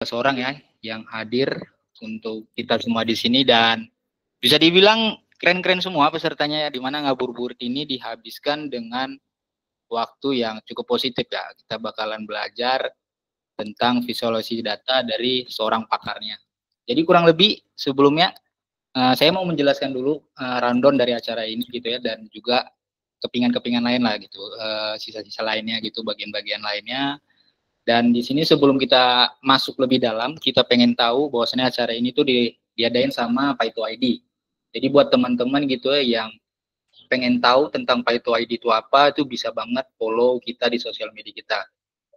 seorang ya yang hadir untuk kita semua di sini, dan bisa dibilang keren-keren semua pesertanya ya, di mana ngabuburit ini dihabiskan dengan waktu yang cukup positif ya. Kita bakalan belajar tentang visualisasi data dari seorang pakarnya. Jadi kurang lebih sebelumnya saya mau menjelaskan dulu rundown dari acara ini gitu ya, dan juga kepingan-kepingan lain lah gitu, sisa-sisa lainnya gitu, bagian-bagian lainnya. Dan di sini sebelum kita masuk lebih dalam, kita pengen tahu bahwasannya acara ini tuh diadain sama Paito ID. Jadi buat teman-teman gitu ya yang pengen tahu tentang Paito ID itu apa, itu bisa banget follow kita di sosial media kita.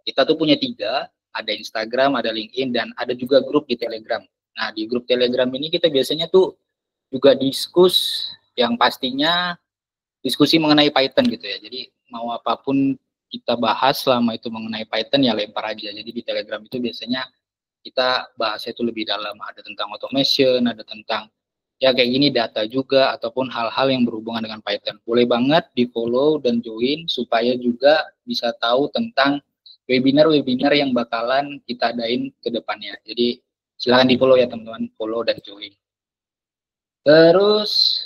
Kita tuh punya 3, ada Instagram, ada LinkedIn, dan ada juga grup di Telegram. Nah, di grup Telegram ini kita biasanya tuh juga yang pastinya diskusi mengenai Python gitu ya. Jadi mau apapun kita bahas selama itu mengenai Python ya lempar aja. Jadi di Telegram itu biasanya kita bahasnya itu lebih dalam, ada tentang automation, ada tentang ya kayak gini data juga, ataupun hal-hal yang berhubungan dengan Python. Boleh banget di follow dan join supaya juga bisa tahu tentang webinar-webinar yang bakalan kita adain ke depannya. Jadi silahkan di follow ya teman-teman, follow dan join. Terus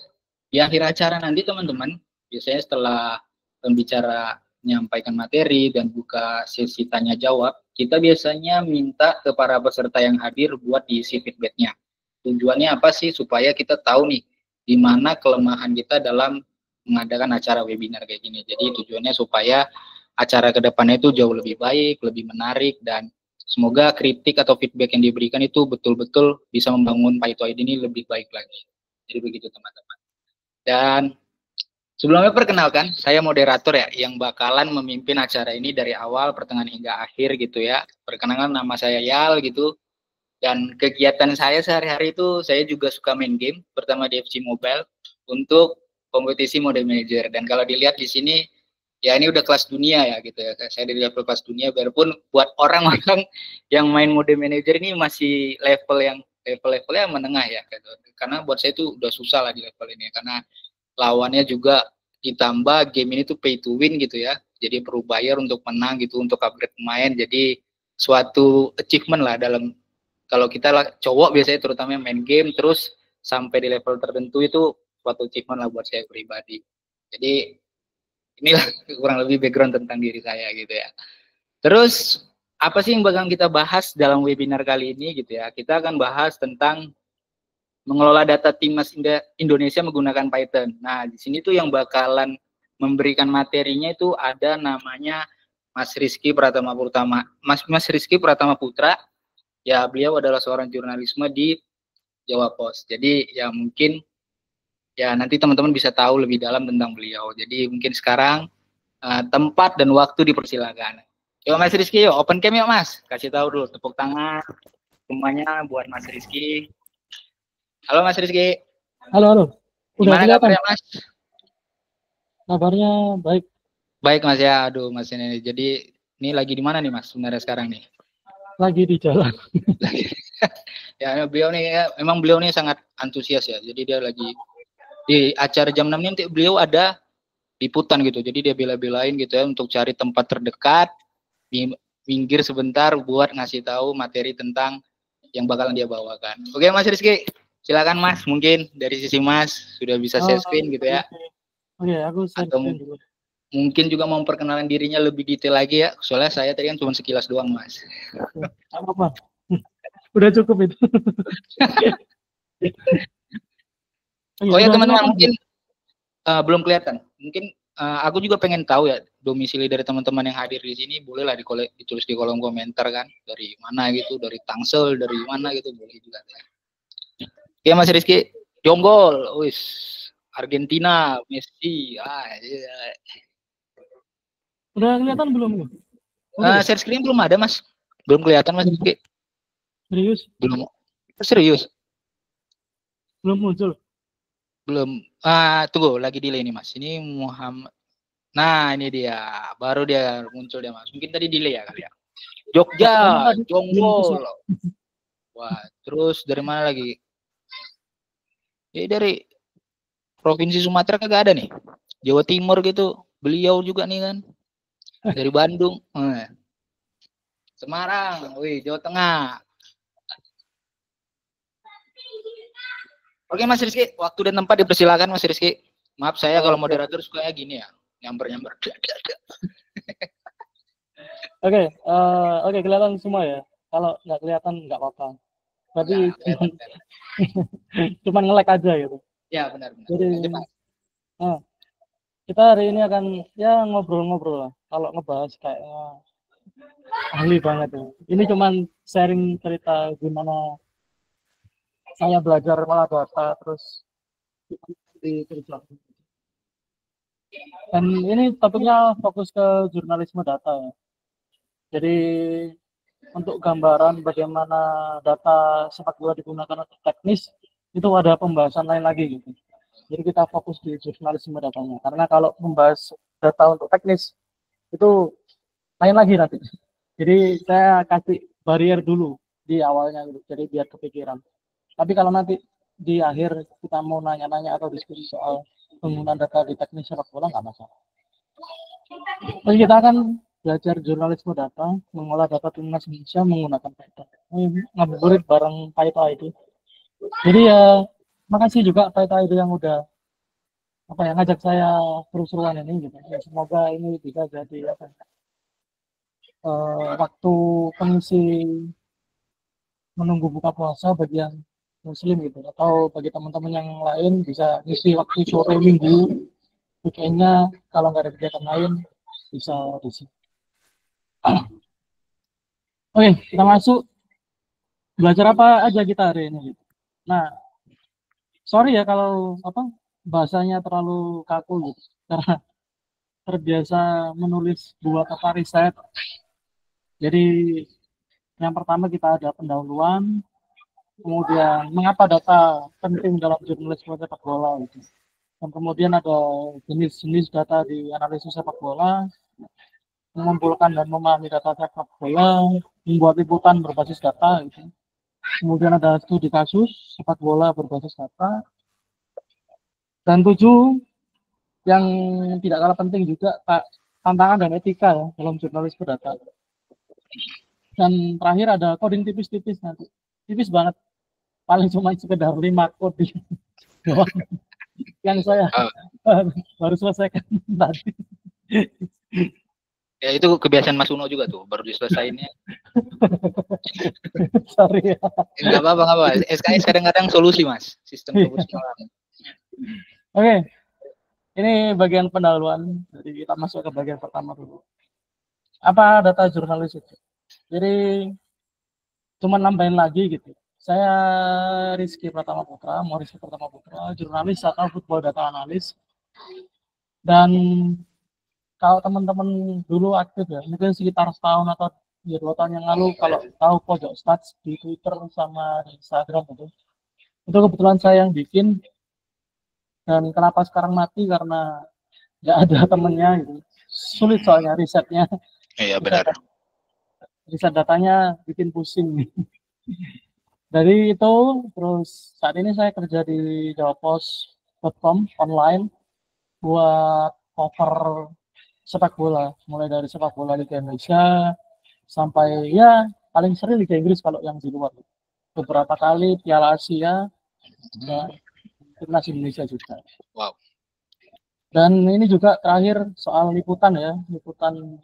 di akhir acara nanti teman-teman, biasanya setelah pembicara menyampaikan materi dan buka sesi tanya jawab, kita biasanya minta ke para peserta yang hadir buat diisi feedbacknya. Tujuannya apa sih? Supaya kita tahu nih di mana kelemahan kita dalam mengadakan acara webinar kayak gini. Jadi tujuannya supaya acara kedepannya itu jauh lebih baik, lebih menarik, dan semoga kritik atau feedback yang diberikan itu betul-betul bisa membangun Paito ID ini lebih baik lagi. Jadi begitu teman-teman. Dan sebelumnya perkenalkan, saya moderator ya yang bakalan memimpin acara ini dari awal, pertengahan hingga akhir gitu ya. Perkenalkan, nama saya Yal gitu. Dan kegiatan saya sehari-hari itu saya juga suka main game, pertama di FC Mobile untuk kompetisi Mode Manager. Dan kalau dilihat di sini ya ini udah kelas dunia ya gitu ya. Saya dari level kelas dunia, biarpun buat orang-orang yang main Mode Manager ini masih levelnya menengah ya gitu. Karena buat saya itu udah susah lah di level ini, karena lawannya juga ditambah game ini tuh pay to win gitu ya. Jadi perlu bayar untuk menang gitu, untuk upgrade pemain. Jadi suatu achievement lah dalam, kalau kita lah cowok biasanya terutama main game terus sampai di level tertentu, itu suatu achievement lah buat saya pribadi. Jadi inilah kurang lebih background tentang diri saya gitu ya. Terus apa sih yang bakal kita bahas dalam webinar kali ini gitu ya? Kita akan bahas tentang mengelola data timnas Indonesia menggunakan Python. Nah, di sini tuh yang bakalan memberikan materinya itu ada namanya Mas Rizky Pratama Putra. Ya, beliau adalah seorang jurnalisme di Jawa Post. Jadi ya mungkin ya nanti teman-teman bisa tahu lebih dalam tentang beliau. Jadi mungkin sekarang tempat dan waktu dipersilakan. Yuk Mas Rizky, yuk open cam yuk Mas. Kasih tahu dulu, tepuk tangan semuanya buat Mas Rizky. Halo Mas Rizky. Halo, halo. Udah gimana kabarnya Mas? Kabarnya baik. Baik Mas ya. Aduh Mas ini. Jadi ini lagi di mana nih Mas sebenarnya sekarang nih? Lagi di jalan. Ya beliau nih ya, memang beliau nih sangat antusias ya. Jadi dia lagi di acara jam 6 nanti beliau ada liputan gitu. Jadi dia bela-belain gitu ya untuk cari tempat terdekat, di minggir sebentar buat ngasih tahu materi tentang yang bakalan dia bawakan. Oke Mas Rizky, silakan Mas, mungkin dari sisi Mas sudah bisa share screen gitu ya. Oke, aku share screen dulu. Mungkin juga mau memperkenalkan dirinya lebih detail lagi ya, soalnya saya tadi kan cuma sekilas doang Mas. Apa-apa, udah cukup itu. Oh ya teman-teman, mungkin belum kelihatan. Mungkin aku juga pengen tahu ya domisili dari teman-teman yang hadir di sini, bolehlah ditulis di kolom komentar kan, dari mana gitu, dari Tangsel, dari mana gitu, boleh juga ya. Oke Mas Rizky, Jonggol, wis Argentina, Messi, iya. Udah kelihatan belum? Share screen belum ada Mas, belum kelihatan Mas Rizky. Serius? Belum, serius. Belum muncul. Belum. Tunggu, lagi delay nih Mas. Ini Muhammad. Nah, ini dia. Baru dia muncul dia Mas. Mungkin tadi delay ya kali ya. Jogja, Jonggol. Wah, terus dari mana lagi? Ya dari Provinsi Sumatera kagak ada nih. Jawa Timur gitu. Beliau juga nih kan. Dari Bandung. Semarang, wih, Jawa Tengah. Oke Mas Rizky, waktu dan tempat dipersilakan Mas Rizky. Maaf saya kalau moderator sukanya gini ya, nyamber-nyamber. Oke, kelihatan semua ya. Kalau nggak kelihatan nggak apa-apa. Berarti cuman nge-lag aja gitu. Ya benar-benar. Jadi kita hari ini akan ya ngobrol-ngobrol lah. Kalau ngebahas kayaknya ahli banget ya. Ini cuman sharing cerita gimana saya belajar malah data terus di kerja. Dan ini topiknya fokus ke jurnalisme data ya. Jadi untuk gambaran bagaimana data sepak bola digunakan untuk teknis itu ada pembahasan lain lagi gitu. Jadi kita fokus di jurnalisme datanya. Karena kalau membahas data untuk teknis itu lain lagi nanti. Jadi saya kasih barrier dulu di awalnya gitu. Jadi biar kepikiran. Tapi kalau nanti di akhir kita mau nanya-nanya atau diskusi soal penggunaan data di teknis sepak bola nggak masalah. Jadi kita akan belajar jurnalisme data, mengolah data timnas Indonesia menggunakan Python. Ngabuburit bareng Python itu. Jadi ya makasih juga Python itu yang udah ngajak saya seru-seruan ini gitu. Ya, semoga ini bisa jadi waktu pengisi menunggu buka puasa bagi yang muslim gitu, atau bagi teman-teman yang lain bisa ngisi waktu sore minggu weekendnya kalau nggak ada kegiatan lain bisa di sini. Oke, kita masuk belajar apa aja kita hari ini. Nah, sorry ya kalau bahasanya terlalu kaku gitu, karena terbiasa menulis buat riset. Jadi yang pertama kita ada pendahuluan, kemudian mengapa data penting dalam jurnalisme sepak bola gitu. Dan kemudian ada jenis-jenis data di analisis sepak bola, mengumpulkan dan memahami data sepak bola, membuat liputan berbasis data gitu. Kemudian ada studi kasus sepak bola berbasis data. Dan 7 yang tidak kalah penting juga tantangan dan etika ya dalam jurnalisme data. Dan terakhir ada coding tipis-tipis nanti. Tipis banget. Paling cuma sekedar 5 coding doang yang saya baru selesaikan tadi. Ya itu kebiasaan Mas Uno juga tuh, baru diselesainnya. Sorry ya. Enggak apa-apa. SKS kadang-kadang solusi Mas, sistem kebersihan. Oke. Ini bagian pendahuluan. Jadi kita masuk ke bagian pertama dulu. Apa data jurnalis itu? Jadi cuma nambahin lagi gitu. Saya Rizky Pratama Putra, jurnalis atau football data analis. Dan kalau teman-teman dulu aktif ya, mungkin sekitar setahun atau 2 tahun yang lalu, kalau tahu Pojok Stats di Twitter sama di Instagram itu kebetulan saya yang bikin. Dan kenapa sekarang mati karena nggak ada temennya gitu. Sulit soalnya risetnya. Iya benar. Riset datanya bikin pusing. Dari itu terus saat ini saya kerja di jawapos.com online buat cover sepak bola, mulai dari sepak bola Liga Indonesia sampai ya paling sering Liga Inggris kalau yang di luar. Beberapa kali Piala Asia dan Timnas Indonesia juga. Wow. Dan ini juga terakhir soal liputan ya, liputan.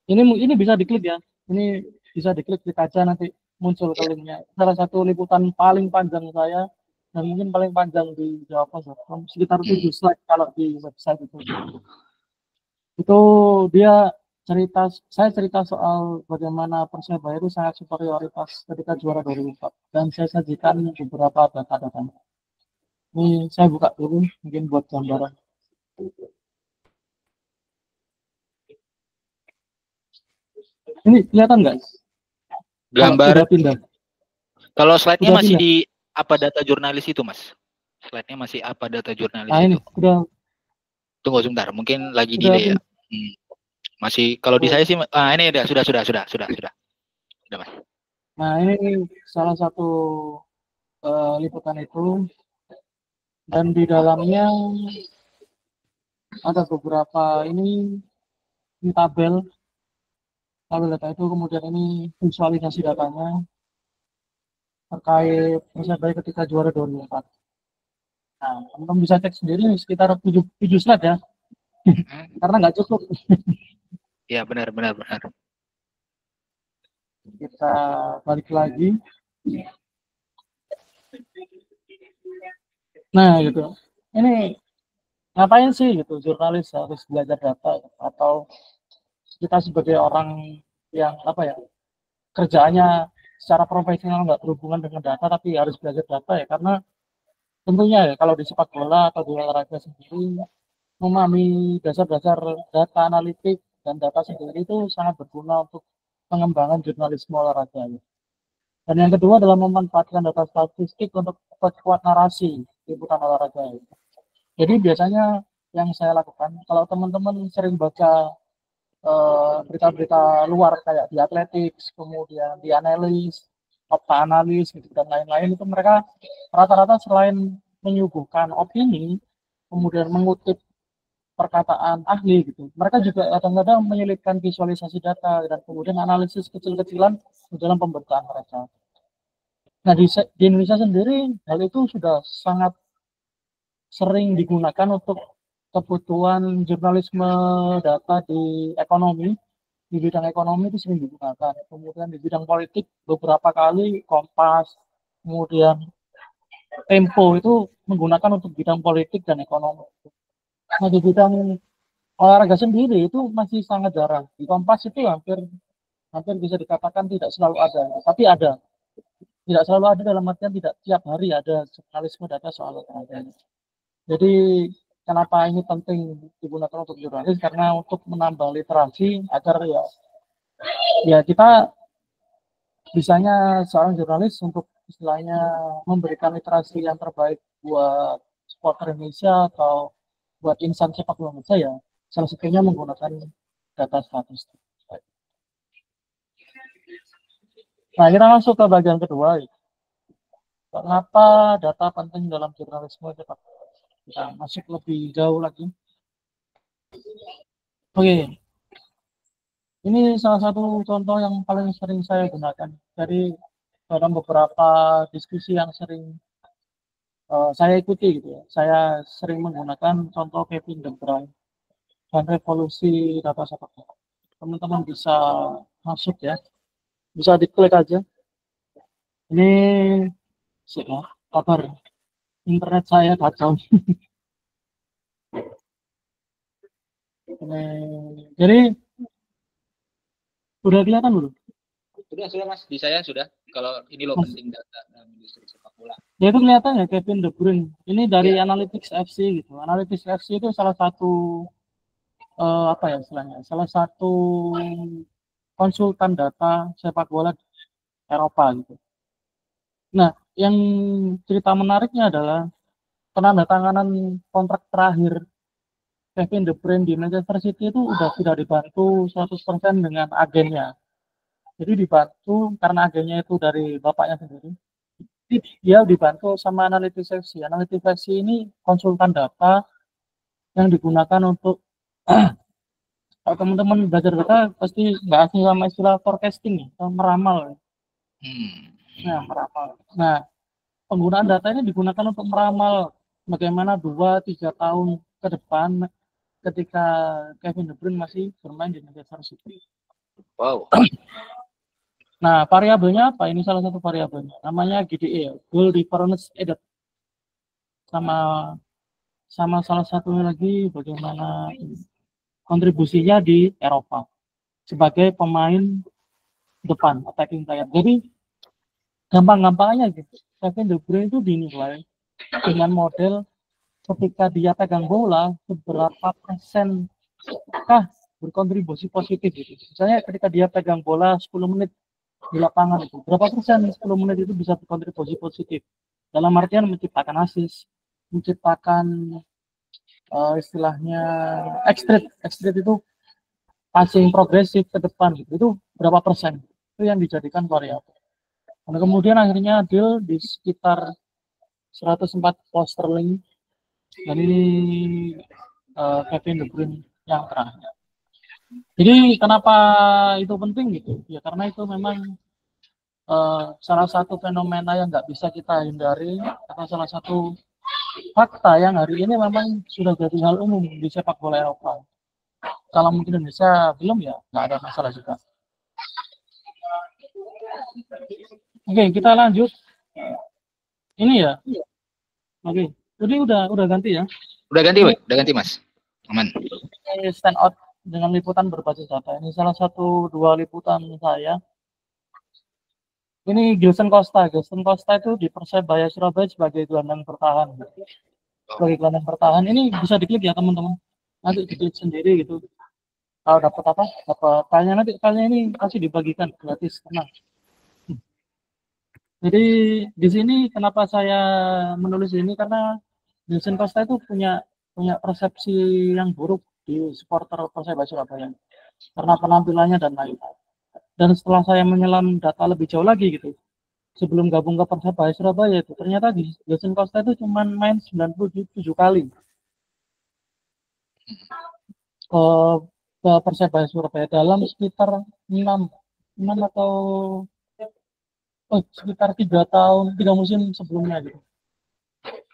Ini bisa diklik ya. Ini bisa diklik di kaca nanti muncul ke linknya. Salah satu liputan paling panjang saya dan mungkin paling panjang di Jawapos.com, sekitar 7 slide kalau di website itu. Itu dia saya cerita soal bagaimana Persebaya itu sangat superioritas ketika juara 2004 dan saya sajikan beberapa data-data. Ini saya buka dulu mungkin buat gambaran. Ini kelihatan nggak? Gambar. Pindah. Kalau slide-nya masih di apa data jurnalis itu, Mas? Slide-nya masih apa data jurnalis itu? Udah. Tunggu sebentar, mungkin lagi delay ya. Masih kalau di saya sih ini udah sudah, Mas. Nah, ini salah satu liputan itu dan di dalamnya ada beberapa ini tabel data itu, kemudian ini visualisasi datanya. terkait Persebaya ketika juara 2004. Nah, teman-teman bisa cek sendiri sekitar 7 slide ya, karena nggak cukup. Ya benar. Kita balik lagi. Nah, gitu. Ini ngapain sih gitu jurnalis harus belajar data atau kita sebagai orang yang apa ya kerjaannya secara profesional nggak berhubungan dengan data tapi harus belajar data ya karena tentunya ya kalau di sepak bola atau di olahraga sendiri memahami dasar-dasar data analitik dan data sendiri itu sangat berguna untuk pengembangan jurnalisme olahraga ya. Dan yang kedua adalah memanfaatkan data statistik untuk memperkuat narasi liputan olahraga ya. Jadi biasanya yang saya lakukan kalau teman-teman sering baca berita-berita luar kayak di Athletics, kemudian di Analis, Opta Analis, gitu, dan lain-lain itu mereka rata-rata selain menyuguhkan opini, kemudian mengutip perkataan ahli gitu, mereka juga kadang-kadang menyelipkan visualisasi data dan kemudian analisis kecil-kecilan di dalam pemberitaan mereka. Nah di Indonesia sendiri hal itu sudah sangat sering digunakan untuk kebutuhan jurnalisme data di ekonomi. Di bidang ekonomi itu sering digunakan. Kemudian di bidang politik beberapa kali Kompas, kemudian Tempo itu menggunakan untuk bidang politik dan ekonomi. Nah di bidang olahraga sendiri itu masih sangat jarang. Di Kompas itu hampir bisa dikatakan tidak selalu ada, tapi ada. Tidak selalu ada dalam artian tidak tiap hari ada jurnalisme data soal olahraga. Jadi kenapa ini penting digunakan untuk jurnalis? Karena untuk menambah literasi agar ya kita bisanya seorang jurnalis untuk istilahnya memberikan literasi yang terbaik buat supporter Indonesia atau buat insan sepak bola Indonesia ya salah satunya menggunakan data statistik. Nah kita masuk ke bagian kedua. Kenapa data penting dalam jurnalisme sepak bola? Kita masuk lebih jauh lagi. Oke, ini salah satu contoh yang paling sering saya gunakan dari dalam beberapa diskusi yang sering saya ikuti gitu ya. Saya sering menggunakan contoh Kevin De Bruyne dan revolusi data sepak bola. Teman-teman bisa masuk ya, bisa diklik aja. Ini sih ya, kabar internet saya kacau. Jadi udah kelihatan belum? Sudah Mas, di saya sudah. Kalau ini loh penting data dalam industri sepak bola. Ya itu kelihatan ya Kevin De Bruyne. Ini dari Analytics FC gitu. Analytics FC itu salah satu apa ya istilahnya? Salah satu konsultan data sepak bola Eropa gitu. Nah, yang cerita menariknya adalah penandatanganan kontrak terakhir Kevin De Bruyne di Manchester City itu udah sudah dibantu 100% dengan agennya. Jadi dibantu karena agennya itu dari bapaknya sendiri. Jadi dia dibantu sama Analytics FC. Analytics FC ini konsultan data yang digunakan untuk kalau teman-teman belajar data pasti nggak asing sama istilah forecasting ya, meramal. Nah, meramal. Nah, penggunaan data ini digunakan untuk meramal bagaimana 2-3 tahun ke depan ketika Kevin De Bruyne masih bermain di Manchester City. Wow. Nah, variabelnya apa? Ini salah satu variabelnya. Namanya GDE, Goal Difference Added. Sama salah satunya lagi bagaimana kontribusinya di Eropa sebagai pemain depan, attacking player. Jadi gampang-gampangnya gitu. Kevin De Bruyne itu dinilai dengan model ketika dia pegang bola seberapa persen kah berkontribusi positif gitu. Misalnya ketika dia pegang bola 10 menit di lapangan itu, berapa persen 10 menit itu bisa berkontribusi positif? Dalam artian menciptakan assist, menciptakan istilahnya ekstrit itu passing progresif ke depan gitu. Itu berapa persen? Itu yang dijadikan variabel. Dan kemudian akhirnya deal di sekitar 104 pound sterling dan ini Kevin De Bruyne yang terakhir. Jadi kenapa itu penting gitu? Ya karena itu memang salah satu fenomena yang nggak bisa kita hindari atau salah satu fakta yang hari ini memang sudah jadi hal umum di sepak bola Eropa. Kalau mungkin Indonesia belum ya nggak ada masalah juga. Oke, kita lanjut. Ini ya. Oke, jadi udah ganti ya. Udah ganti Mas. Aman. Ini stand out dengan liputan berbasis data. Ini salah satu dua liputan saya. Ini Gilson Costa. Gilson Costa itu di Persebaya Surabaya sebagai gelandang bertahan. Sebagai gelandang bertahan ini bisa diklik ya teman-teman. Nanti diklik sendiri gitu. Kalau dapat apa? Dapat filenya nanti filenya ini pasti dibagikan gratis, tenang. Jadi di sini kenapa saya menulis ini karena Gilson Costa itu punya persepsi yang buruk di supporter Persebaya Surabaya karena penampilannya dan lain-lain. Dan setelah saya menyelam data lebih jauh lagi gitu, sebelum gabung ke Persebaya Surabaya itu ternyata Gilson Costa itu cuma main 97 kali ke Persebaya Surabaya dalam sekitar 6 atau sekitar 3 musim sebelumnya gitu.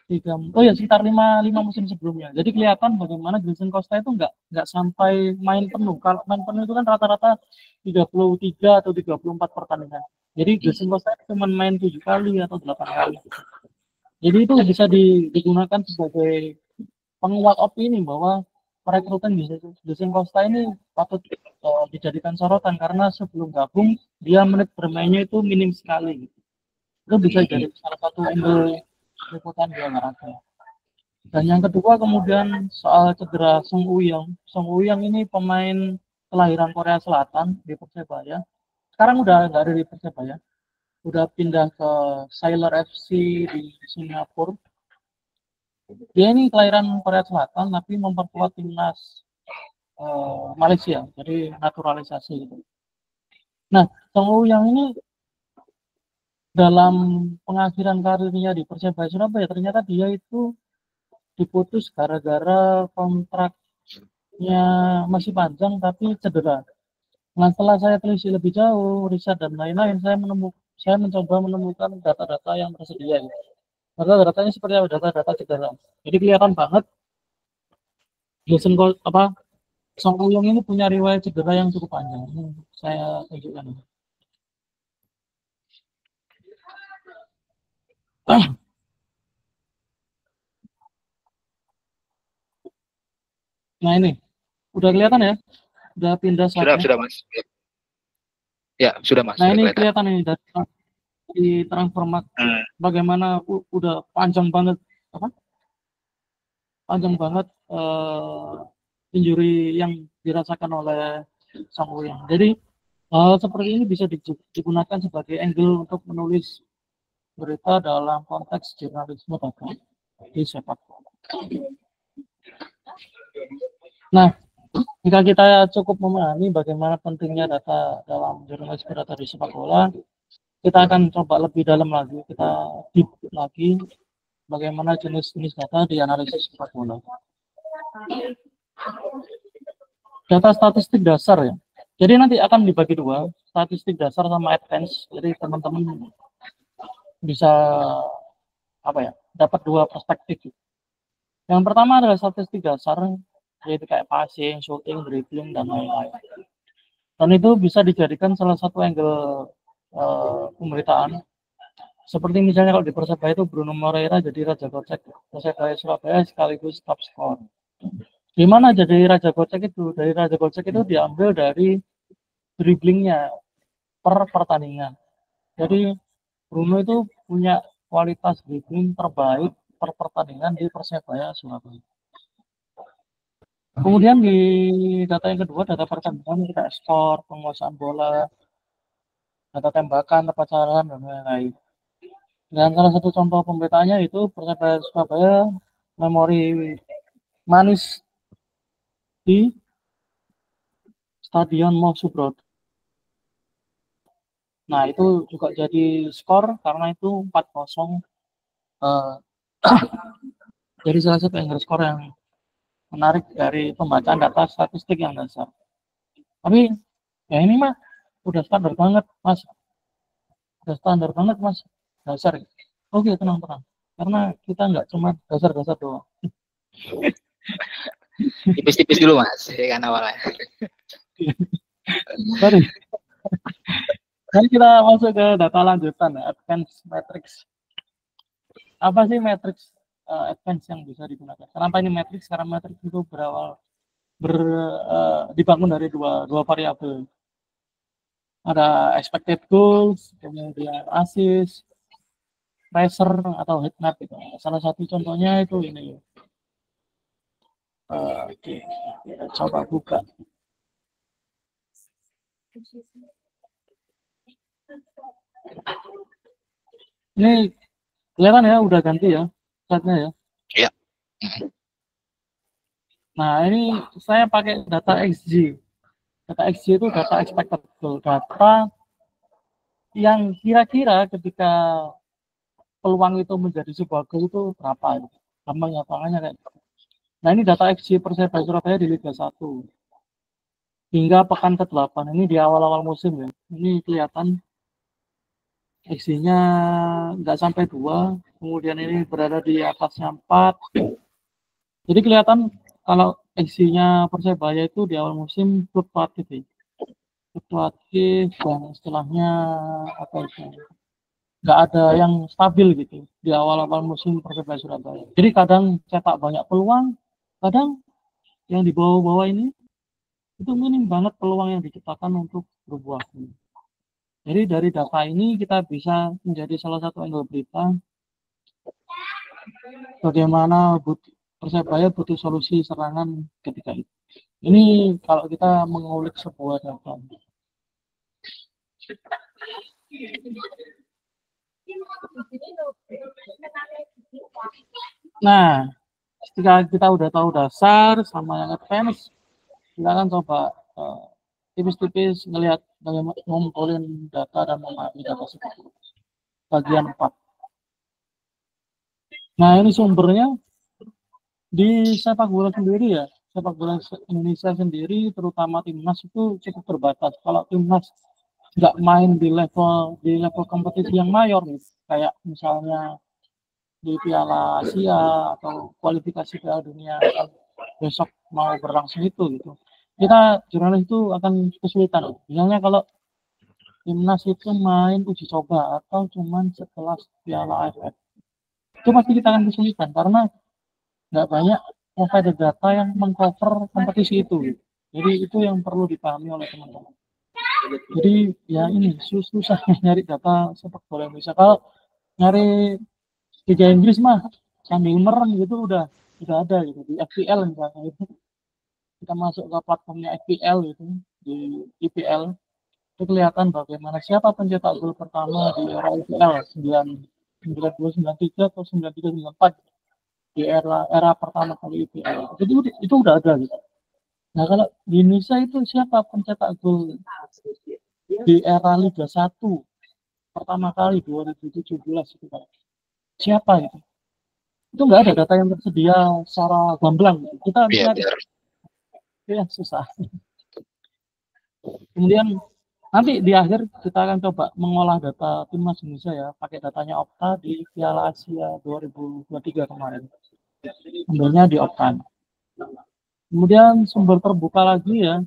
Sekitar 5 musim sebelumnya. Jadi kelihatan bagaimana Gilson Costa itu nggak sampai main penuh. Kalau main penuh itu kan rata-rata 33 atau 34 pertandingan. Jadi Gilson Costa itu cuma main 7 kali atau 8 kali. Jadi itu bisa digunakan sebagai penguat opini bahwa perekrutan Gilson Costa ini patut dijadikan sorotan karena sebelum gabung dia menit bermainnya itu minim sekali. Itu bisa jadi salah satu angle liputan di olahraga. Dan yang kedua kemudian soal cedera Song Woo-young. Song Woo-young ini pemain kelahiran Korea Selatan di Persebaya. Sekarang udah nggak ada di Persebaya, udah pindah ke Sailor FC di Singapura. Dia ini kelahiran Korea Selatan tapi memperkuat timnas Malaysia, jadi naturalisasi gitu. Nah, Song Woo-young ini dalam pengakhiran karirnya di Persebaya Surabaya ternyata dia itu diputus gara-gara kontraknya masih panjang tapi cedera. Nah, setelah saya telisik lebih jauh, riset dan lain-lain, saya mencoba menemukan data-data yang tersedia. Data-datanya seperti apa? Data-data cedera. Jadi kelihatan banget Song Woo-young ini punya riwayat cedera yang cukup panjang. Ini saya tunjukkan. Nah ini, udah kelihatan ya? Udah pindah slide-nya. Sudah Mas. Ya, sudah Mas. Nah sudah ini kelihatan. Kelihatan ini di Transfermarkt bagaimana udah panjang banget injury yang dirasakan oleh Song Woo-young. Jadi seperti ini bisa digunakan sebagai angle untuk menulis berita dalam konteks jurnalisme data di sepak bola. Nah, jika kita cukup memahami bagaimana pentingnya data dalam jurnalisme data di sepak bola, kita akan coba lebih dalam lagi, kita deep lagi bagaimana jenis-jenis data di analisis sepak bola. Data statistik dasar ya. Jadi nanti akan dibagi dua, statistik dasar sama advance. Jadi teman-teman bisa dapat dua perspektif. Yang pertama adalah statistik dasar, yaitu kayak passing, shooting, dribbling dan lain-lain. Dan itu bisa dijadikan salah satu angle pemberitaan. Seperti misalnya kalau di Persebaya itu Bruno Moreira jadi raja gocek Persebaya Surabaya sekaligus top skor. Gimana jadi raja gocek itu? Dari raja gocek itu diambil dari dribblingnya per pertandingan. Jadi Bruno itu punya kualitas dribbling terbaik per pertandingan di Persebaya Surabaya. Kemudian di data yang kedua, data pertandingan kita skor, penguasaan bola, data tembakan, tepat sasaran dan lain-lain. Dan salah satu contoh pemberitaannya itu Persebaya Surabaya memori manis di Stadion Mo Subroto. Nah, itu juga jadi skor karena itu 4-0. Jadi salah satu angle skor yang menarik dari pembacaan data statistik yang dasar. Tapi ya ini mah udah standar banget, Mas. udah standar banget mas, dasar. Oke, tenang-tenang, karena kita nggak cuma dasar-dasar doang. Tipis-tipis dulu mas, ya kan awalnya. Sorry. Jadi kita masuk ke data lanjutan ya, advanced matrix. Apa sih matrix advance yang bisa digunakan? Kenapa ini matrix? Karena matrix itu dibangun dari dua variabel. Ada expected goals, kemudian ASIS, tracer atau heat map itu. Salah satu contohnya itu ini. Oke, kita coba buka. Ini kelihatan ya, udah ganti ya chatnya ya. Iya. Nah, ini saya pakai data XG. Data XG itu data expected goal, data yang kira-kira ketika peluang itu menjadi sebuah goal itu berapa. Gampang tangannya kayak gitu. Nah, ini data XG Persebaya Surabaya di Liga 1 hingga pekan ke-8. Ini di awal-awal musim ya. Ini kelihatan XG-nya nggak sampai 2, kemudian ini berada di atasnya 4. Jadi kelihatan kalau XG-nya Persebaya itu di awal musim fluktuatif ya. Fluktuatif dan istilahnya apa itu? Nggak ada yang stabil gitu di awal-awal musim Persebaya Surabaya. Jadi kadang cetak banyak peluang, kadang yang di bawah-bawah ini itu minim banget peluang yang diciptakan untuk berbuah. Jadi dari data ini kita bisa menjadi salah satu angle berita bagaimana Persebaya butuh solusi serangan ketika itu. Ini kalau kita mengulik sebuah data. Nah, ketika kita udah tahu dasar sama yang advance, kita akan coba tipis-tipis ngelihat bagaimana ngumpulin data dan memahami data seperti bagian 4. Nah, ini sumbernya di sepak bola sendiri ya. Sepak bola Indonesia sendiri, terutama timnas itu cukup terbatas. Kalau timnas nggak main di level kompetisi yang mayor nih, kayak misalnya di Piala Asia atau kualifikasi Piala Dunia besok mau berlangsung itu gitu. Kita jurnalis itu akan kesulitan. Misalnya kalau timnas itu main uji coba atau cuman sekelas Piala AFF, itu pasti kita akan kesulitan karena nggak banyak provider data yang mengcover kompetisi itu. Jadi itu yang perlu dipahami oleh teman-teman. Jadi ya ini susah nyari data sepak bola Indonesia. Kalau nyari Liga Inggris mah sambil merem gitu udah ada gitu di FPL misalnya itu. Kita masuk ke platformnya FPL gitu di IPL itu kelihatan bagaimana siapa pencetak gol pertama di era IPL 9293 atau 9394 di era pertama kali IPL. Jadi itu udah ada gitu. Nah, kalau di Indonesia itu siapa pencetak gol di era Liga 1 pertama kali 2017 itu kan? Siapa gitu? Itu nggak ada data yang tersedia secara gamblang. Kita lihat ya susah. Kemudian nanti di akhir kita akan coba mengolah data timnas Indonesia ya, pakai datanya Opta di Piala Asia 2023 kemarin. Ambilnya di Opta. Kemudian sumber terbuka lagi ya.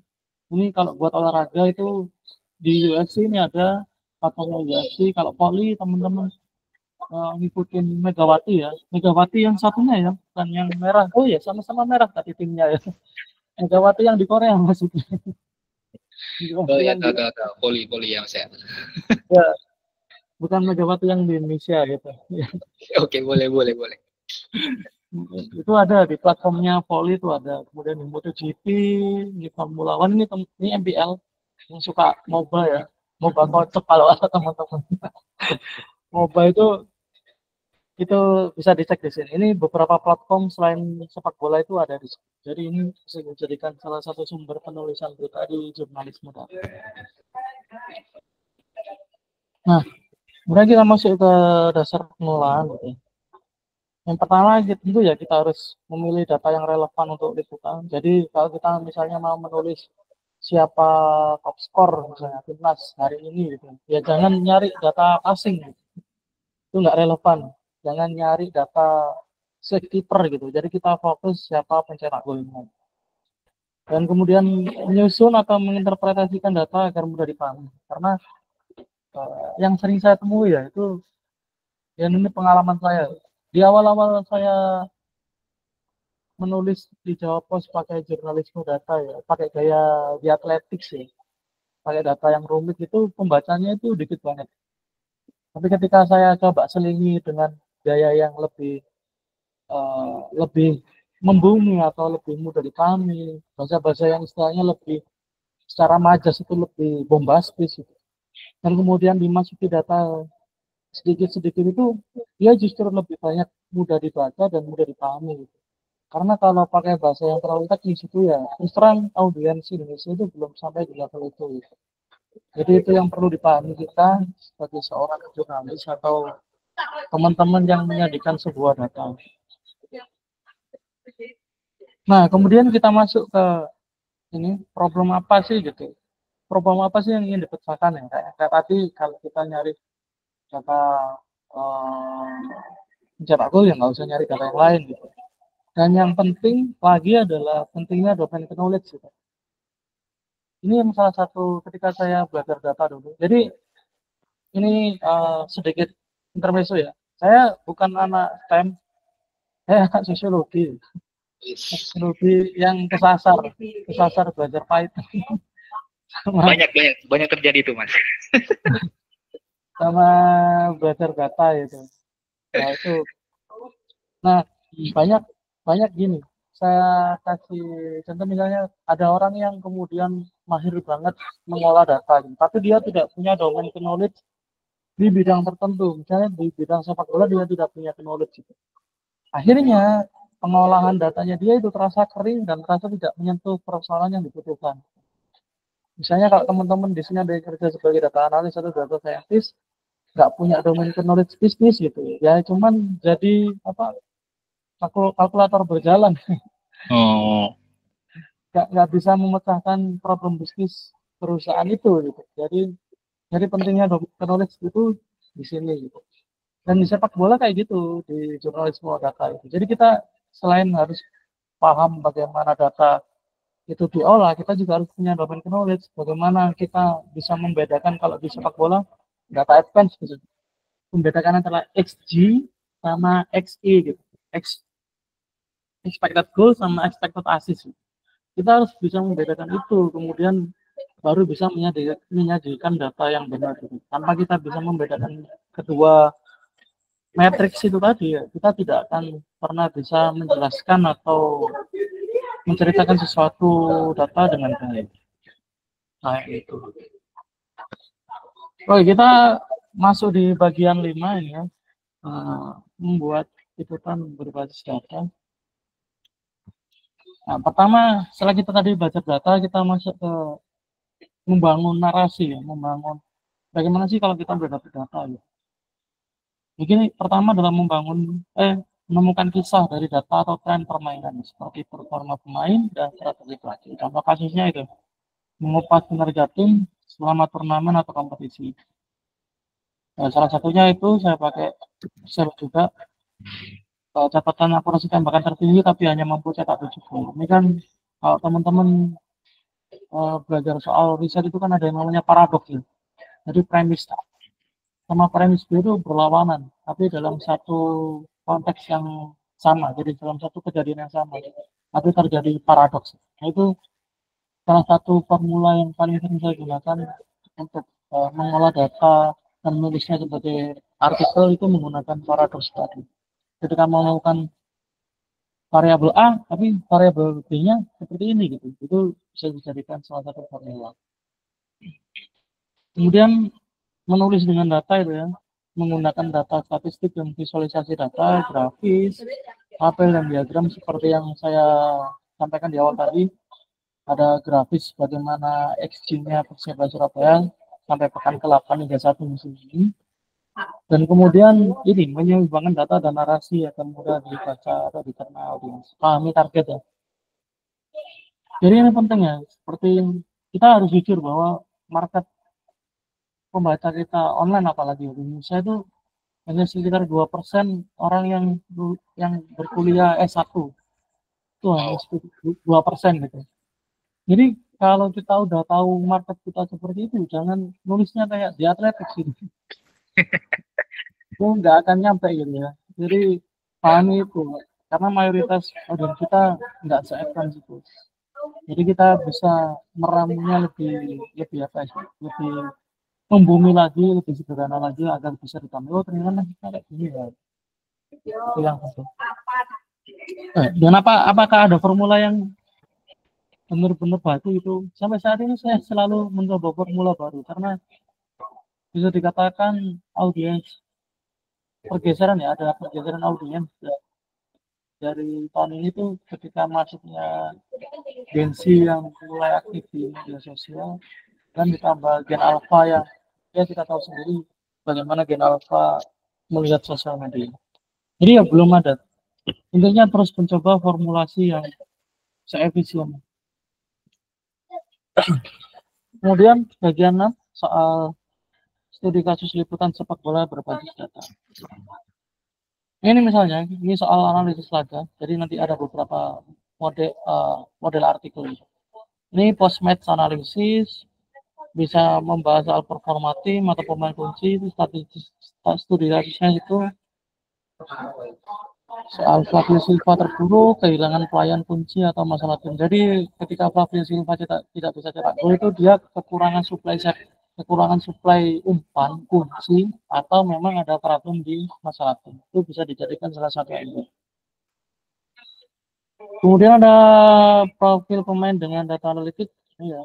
Ini kalau buat olahraga itu di UFC ini ada platform UFC. Kalau poli teman-teman ngikutin Megawati ya. Megawati yang satunya ya, bukan yang merah. Oh ya, sama-sama merah tadi timnya ya. Megawati yang di Korea maksudnya. Oh ya, tahu. Poli yang saya. Ya, bukan Megawati yang di Indonesia gitu. Oke, boleh. Itu ada di platformnya Poli itu ada. Kemudian di MotoGP, di Formula One ini MPL yang suka MOBA ya. MOBA kocok kalau ada teman-teman. MOBA itu bisa dicek di sini. Ini beberapa platform selain sepak bola itu ada di sini. Jadi ini bisa dijadikan salah satu sumber penulisan berita di jurnalisme. Nah, kemudian kita masuk ke dasar pengelolaan. Yang pertama tentu ya kita harus memilih data yang relevan untuk liputan. Jadi kalau kita misalnya mau menulis siapa top skor misalnya timnas hari ini gitu. Ya jangan nyari data asing, itu nggak relevan. Jangan nyari data set keeper gitu. Jadi kita fokus siapa pencetak golnya. Dan kemudian menyusun atau menginterpretasikan data agar mudah dipahami. Karena yang sering saya temui ya itu, yang ini pengalaman saya. Di awal-awal saya menulis di Jawa Pos pakai jurnalisme data ya, pakai gaya di atletik sih, pakai data yang rumit itu pembacanya itu dikit banget. Tapi ketika saya coba selingi dengan gaya yang lebih membumi atau lebih mudah dipahami, bahasa-bahasa yang istilahnya lebih secara majas itu lebih bombastis gitu. Dan kemudian dimasuki data sedikit-sedikit itu, dia justru lebih banyak mudah dibaca dan mudah dipahami gitu. Karena kalau pakai bahasa yang terlalu teknis itu ya, terus terang audiens Indonesia itu belum sampai di level itu gitu. Jadi itu yang perlu dipahami kita sebagai seorang jurnalis atau teman-teman yang menyajikan sebuah data. Nah, kemudian kita masuk ke ini, problem apa sih gitu. Problem apa sih yang ingin dipecahkan ya? Kayak tadi kalau kita nyari data pencetak gol ya nggak usah nyari data yang lain gitu. Dan yang penting lagi adalah pentingnya domain knowledge gitu. Ini yang salah satu ketika saya belajar data dulu. Jadi ini sedikit intermezzo ya. Saya bukan anak STEM, saya anak sosiologi. Sosiologi yang kesasar belajar Python. banyak terjadi itu Mas. Sama belajar data itu. Nah itu. Nah banyak gini. Saya kasih contoh misalnya ada orang yang kemudian mahir banget mengolah data, tapi dia tidak punya domain knowledge di bidang tertentu. Misalnya di bidang sepak bola dia tidak punya knowledge gitu. Akhirnya pengolahan datanya dia itu terasa kering dan terasa tidak menyentuh persoalan yang dibutuhkan. Misalnya kalau teman-teman di sini ada yang kerja sebagai data analis atau data scientist, nggak punya domain knowledge bisnis gitu, ya cuman jadi apa, kalkulator berjalan. Oh. Nggak bisa memecahkan problem bisnis perusahaan itu gitu. Jadi pentingnya domain knowledge itu di sini gitu. Dan di sepak bola kayak gitu, di jurnalisme data itu. Jadi kita selain harus paham bagaimana data itu diolah, kita juga harus punya domain knowledge. Bagaimana kita bisa membedakan kalau di sepak bola data advance gitu. Membedakan antara XG sama XE gitu. Expected goal sama expected assist. Kita harus bisa membedakan itu, kemudian baru bisa menyajikan data yang benar gitu. Tanpa kita bisa membedakan kedua matriks itu tadi ya, kita tidak akan pernah bisa menjelaskan atau menceritakan sesuatu data dengan baik. Nah itu. Oke, kita masuk di bagian 5 ini ya, membuat liputan berbasis data. Nah, pertama setelah kita tadi baca data, kita masuk ke membangun narasi ya, membangun bagaimana sih kalau kita berdapat data ya. Begini, pertama adalah menemukan kisah dari data atau tren permainan seperti performa pemain dan strategi pelatih. Contoh kasusnya itu mengupas kinerja tim selama turnamen atau kompetisi. Nah, salah satunya itu saya pakai Excel juga, catatan akurasi tembakan tertinggi tapi hanya mampu cetak 7 gol. Ini kan kalau teman-teman belajar soal riset itu kan ada yang namanya paradoks ya. Jadi premis sama premis B itu berlawanan, tapi dalam satu konteks yang sama, jadi dalam satu kejadian yang sama, tapi terjadi paradoks. Nah, itu salah satu formula yang paling sering saya gunakan untuk mengolah data dan menulisnya sebagai artikel itu menggunakan paradoks tadi. Ketika mau melakukan variabel A, tapi variabel B-nya seperti ini gitu, itu bisa dijadikan salah satu formula. Kemudian menulis dengan data itu ya, menggunakan data statistik dan visualisasi data, grafis, tabel dan diagram seperti yang saya sampaikan di awal tadi. Ada grafis bagaimana XG-nya Persebaya Surabaya sampai pekan ke-8 hingga 1 musim ini. Dan kemudian ini menyeimbangkan data dan narasi agar mudah dibaca atau dicerna audiens. Pahami target ya. Jadi ini penting ya, seperti kita harus jujur bahwa market pembaca kita online apalagi di Indonesia itu hanya sekitar 2% orang yang berkuliah S1 itu hanya 2% gitu. Jadi kalau kita udah tahu market kita seperti itu, jangan nulisnya kayak di atletik gitu. Itu nggak akan nyampe gitu ya. Jadi pahami itu, karena mayoritas audiens kita nggak se-advance itu. Jadi kita bisa meramunya lebih apa ya, lebih membumi lagi, lebih sederhana lagi agar bisa ditambah. Oh ternyata kayak gini ya. Itu yang penting. Dan apakah ada formula yang benar-benar baku itu? Sampai saat ini saya selalu mencoba formula baru karena bisa dikatakan audiens pergeseran ya, ada pergeseran audiens dari tahun ini tuh ketika masuknya Gen Z yang mulai aktif di media sosial dan ditambah Gen Alpha yang ya kita tahu sendiri bagaimana Gen Alpha melihat sosial media. Jadi ya belum ada. Intinya terus mencoba formulasi yang seefisien. Kemudian bagian 6 soal studi kasus liputan sepak bola berbasis data. Ini misalnya, ini soal analisis laga. Jadi nanti ada beberapa model artikel. Ini post-match analysis, bisa membahas soal performa tim atau pemain kunci, itu studi kasusnya itu soal Flavio Silva terburuk, kehilangan pelayan kunci atau masalah tim. Jadi ketika Flavio Silva tidak bisa cetak gol itu dia kekurangan suplai umpan kunci atau memang ada problem di masalah tim. Itu bisa dijadikan salah satu angle. Kemudian ada profil pemain dengan data analitik. Ya.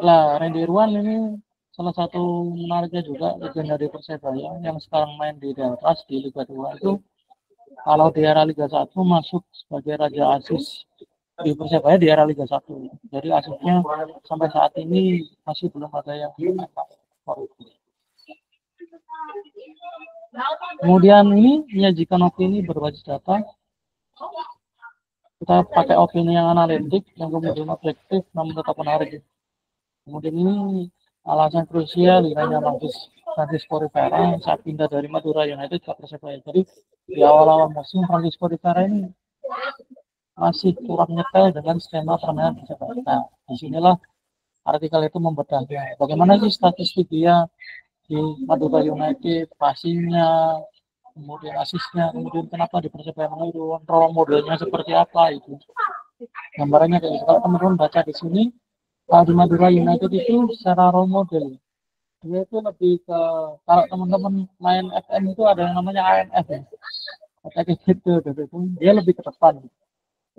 Lah Randy Irwan ini salah satu menariknya juga legenda di Persebaya yang sekarang main di Deltas di Liga 2 itu kalau di era Liga 1 masuk sebagai raja asis di Persebaya di era Liga 1. Jadi asisnya sampai saat ini masih belum ada yang kemudian ini menyajikan opini berbasis data. Kita pakai opini yang analitik yang kemudian objektif namun tetap menarik. Kemudian ini alasan krusial hilangnya Francisco Rivera saat pindah dari Madura United ke Persebaya. Jadi di awal-awal musim Francisco Rivera ini masih kurang nyetel dengan skema permainan Persebaya. Nah, disinilah artikel itu membedahnya. Bagaimana sih statistik dia di Madura United, passingnya, kemudian asisnya, kemudian kenapa di Persebaya menurun, role modelnya seperti apa itu. Gambarannya kayak gitu. Kalau teman-teman baca di sini, di Madura United itu secara role model dia itu lebih ke kalau teman-teman main FM itu ada yang namanya AMF ya kayak gitu dia lebih ke depan.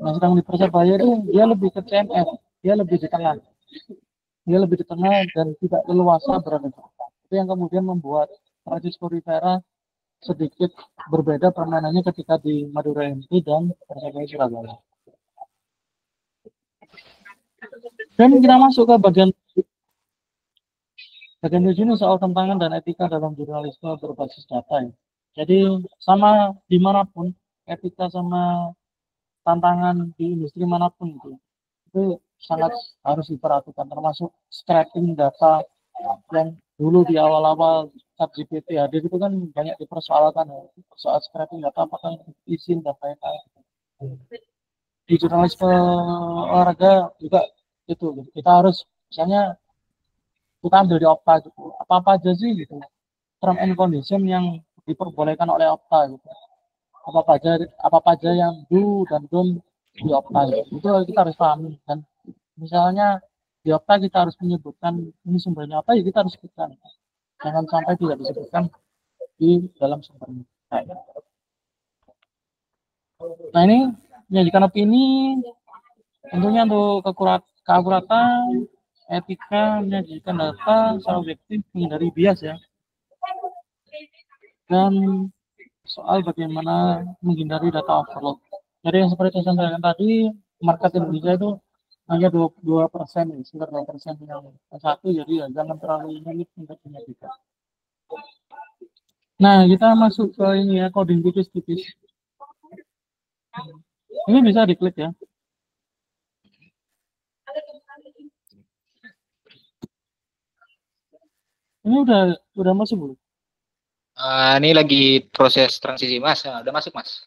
Nah sedang di Persebaya itu dia lebih ke CMF, dia lebih di tengah dan tidak leluasa berada di depan. Itu yang kemudian membuat Francisco Rivera sedikit berbeda permainannya ketika di Madura United dan Persebaya Surabaya. Dan kita masuk ke bagian di sini soal tantangan dan etika dalam jurnalisme berbasis data ya. Jadi sama dimanapun etika sama tantangan di industri manapun itu sangat harus diperhatikan, termasuk scraping data yang dulu di awal-awal ChatGPT hadir itu kan banyak dipersoalkan ya. Soal scraping data apakah izin dan lain-lain. Di jurnalisme olahraga juga itu kita harus misalnya kita ambil di Opta gitu. Apa aja sih gitu term and condition yang diperbolehkan oleh Opta gitu. Apa aja yang do dan don't di Opta gitu. Itu kita harus pahami dan misalnya di Opta kita harus menyebutkan ini sumbernya apa ya kita harus sebutkan. Jangan sampai tidak disebutkan di dalam sumbernya. Nah ini menyajikan opini tentunya untuk keakuratan etika menyajikan data secara objektif menghindari bias ya dan soal bagaimana menghindari data overload. Jadi yang seperti saya sampaikan tadi market Indonesia itu hanya 2%, sekitar 2% yang satu, jadi ya jangan terlalu rumit untuk menyajikan. Nah kita masuk ke ini ya coding tipis-tipis. Ini bisa diklik ya. Ini udah masuk belum? Ini lagi proses transisi Mas. Udah masuk Mas.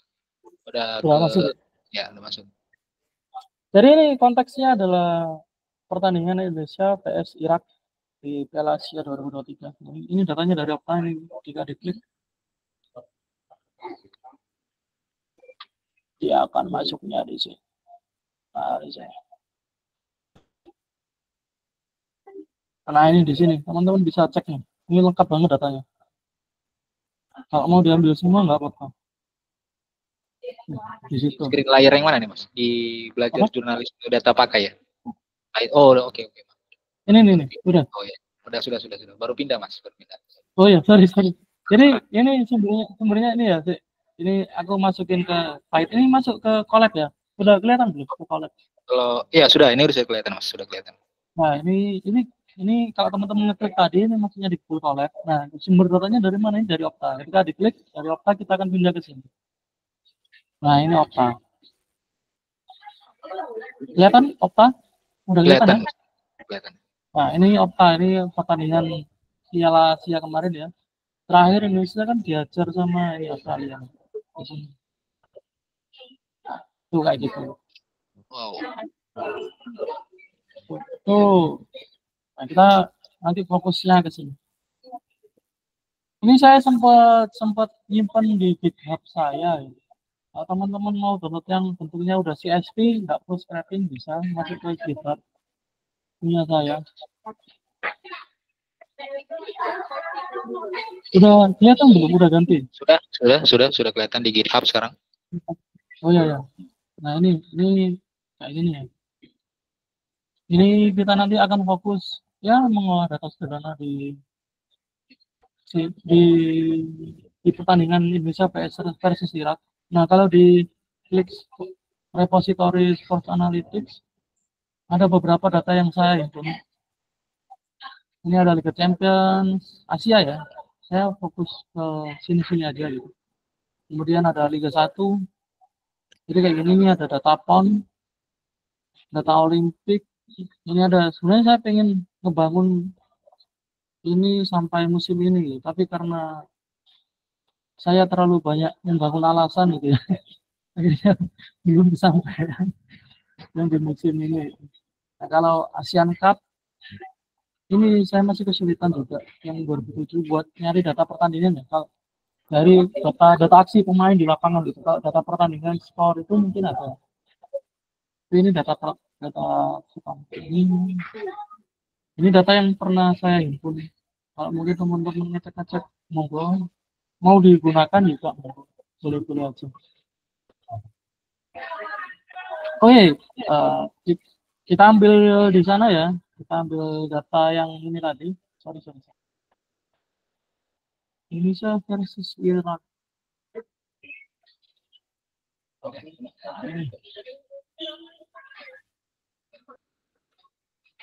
Udah Masuk. Ya, udah masuk. Jadi ini konteksnya adalah pertandingan Indonesia vs Irak di Piala Asia 2023. Ini datanya dari Opta ini, jika diklik dia akan masuknya di sini. Nah ini di sini, teman-teman bisa cek nih. Ini lengkap banget datanya. Kalau mau diambil semua nggak apa-apa. Di situ. Screen layar yang mana nih Mas? Di belajar jurnalis data pakai ya? Oh, oke. Ini udah. Oh ya, udah sudah. Baru pindah Mas, baru pindah. Oh ya, sorry. Jadi ini sumbernya ini ya. Ini aku masukin ke Python, ini masuk ke collab ya. Udah kelihatan belum ke collab? Kalau ya sudah, ini udah kelihatan Mas, sudah kelihatan. Nah, ini kalau teman-teman ngeklik tadi ini maksudnya di full collab. Nah, sumber datanya dari mana? Ini dari Opta. Ketika diklik dari Opta kita akan pindah ke sini. Nah, ini Opta. Kelihatan Opta? Udah kelihatan ya? Kelihatan. Nah, ini Opta, ini pertandingan Piala Asia kemarin ya. Terakhir Indonesia kan diajar sama Australia. Tuh kayak gitu. Wow. Tuh. Nah, kita nanti fokusnya ke sini. Ini saya sempat nyimpan di GitHub saya. Kalau teman-teman mau download yang bentuknya udah CSV, nggak perlu scraping, bisa masuk ke GitHub punya saya. Udah kelihatan belum? Udah ganti? Sudah kelihatan di GitHub sekarang. Oh ya. Nah ini kayak gini ya. Ini kita nanti akan fokus ya mengolah data sederhana di pertandingan Indonesia versus Irak. Nah kalau di klik repository Sports Analytics ada beberapa data yang saya himpun. Ini ada Liga Champions Asia ya. Saya fokus ke sini aja gitu. Kemudian ada Liga 1. Jadi kayak gini nih, ada data PON, data Olimpik. Ini ada, sebenarnya saya pengen ngebangun ini sampai musim ini, tapi karena saya terlalu banyak membangun alasan gitu ya, akhirnya belum kesampaian yang di musim ini. Nah, kalau Asian Cup ini saya masih kesulitan juga yang 2007 buat nyari data pertandingan ya. Kalau dari data aksi pemain di lapangan gitu, kalau data pertandingan skor itu mungkin ada. Ini data ini data yang pernah saya himpun. Kalau mungkin teman-teman ngecek mau digunakan juga boleh aja. Oke, kita ambil di sana ya. Kita ambil data yang ini tadi. Sorry. Indonesia versus Irak.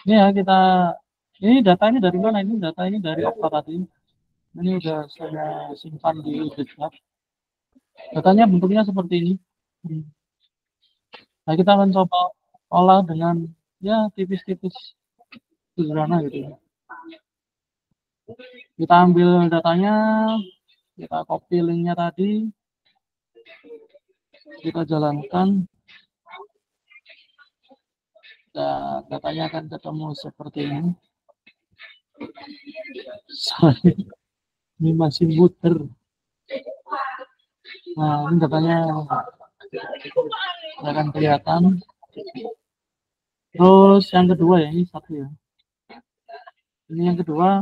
Ini ya ini data ini dari mana? Ini data ini dari Opta tadi. Ini udah saya simpan di GitHub. Datanya bentuknya seperti ini. Nah kita mencoba olah dengan ya tipis-tipis sederhana gitu ya. Kita ambil datanya, kita copy linknya tadi, kita jalankan. Dan datanya akan ketemu seperti ini. Sorry, ini masih muter. Nah, ini datanya akan kelihatan. Terus yang kedua ya, ini satu ya. Ini yang kedua,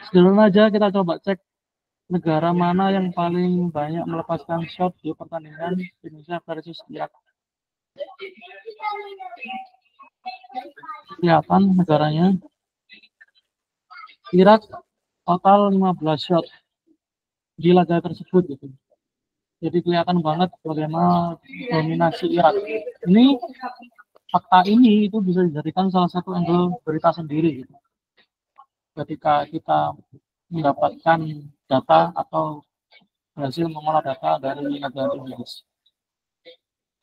sederhana aja kita coba cek negara mana yang paling banyak melepaskan shot di pertandingan Indonesia versus Irak. Kelihatan negaranya. Irak total 15 shot di laga tersebut gitu. Jadi kelihatan banget bagaimana dominasi Irak. Ini fakta ini itu bisa dijadikan salah satu angle berita sendiri gitu. Ketika kita mendapatkan data atau berhasil mengolah data dari negara Indonesia.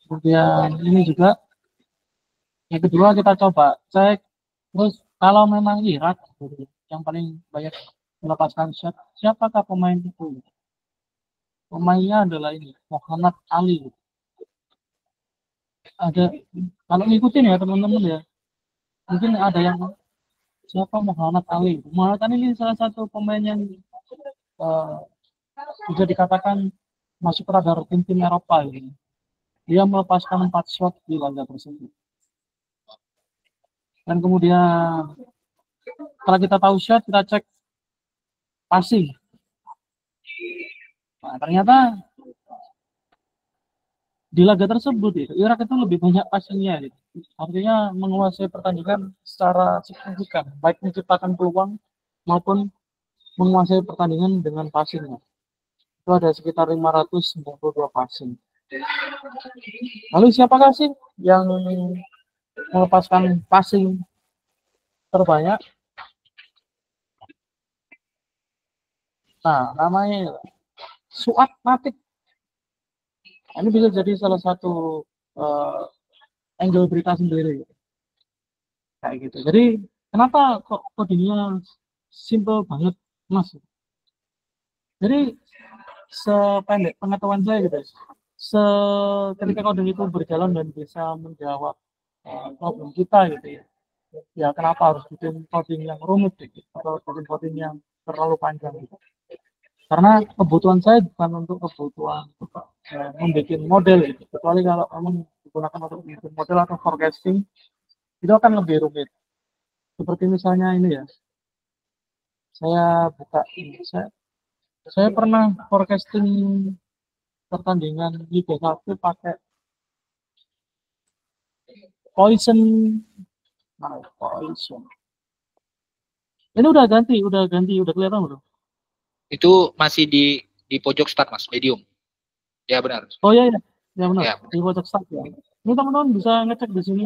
Kemudian ini juga yang kedua kita coba cek terus kalau memang Irak yang paling banyak melepaskan shot. Siapakah pemain itu? Pemainnya adalah ini, Muhammad Ali. Ada, kalau ngikutin ya teman-teman ya, mungkin ada yang siapa Muhammad Ali. Muhammad Ali ini salah satu pemain yang uh, bisa dikatakan masuk ke radar tim-tim Eropa ini. Dia melepaskan 4 shot di laga tersebut. Dan kemudian setelah kita tahu shot, kita cek passing. Nah, ternyata di laga tersebut Irak itu lebih banyak passingnya, gitu. Artinya menguasai pertandingan secara signifikan, baik menciptakan peluang maupun menguasai pertandingan dengan passingnya. Itu ada sekitar 592 passing. Lalu siapakah sih yang melepaskan passing terbanyak? Nah, namanya Suat Matik. Ini bisa jadi salah satu angle berita sendiri. Kayak gitu. Jadi, kenapa kok kodenya simple banget, Mas? Jadi, sependek pengetahuan saya gitu, ketika coding itu berjalan dan bisa menjawab problem kita gitu ya. Ya kenapa harus bikin coding yang rumit gitu, atau bikin coding yang terlalu panjang gitu. Karena kebutuhan saya bukan untuk kebutuhan membuat model gitu. Kecuali kalau kamu digunakan untuk membuat model atau forecasting, itu akan lebih rumit. Seperti misalnya ini ya, saya buka ini, saya pernah forecasting pertandingan Liga 1 pakai Poison. Nah, Poison. Ini udah ganti, udah kelihatan belum? Itu masih di pojok start Mas, medium. Ya benar. Oh iya, ya benar. Ya. Di pojok start ya. Ini teman-teman bisa ngecek di sini.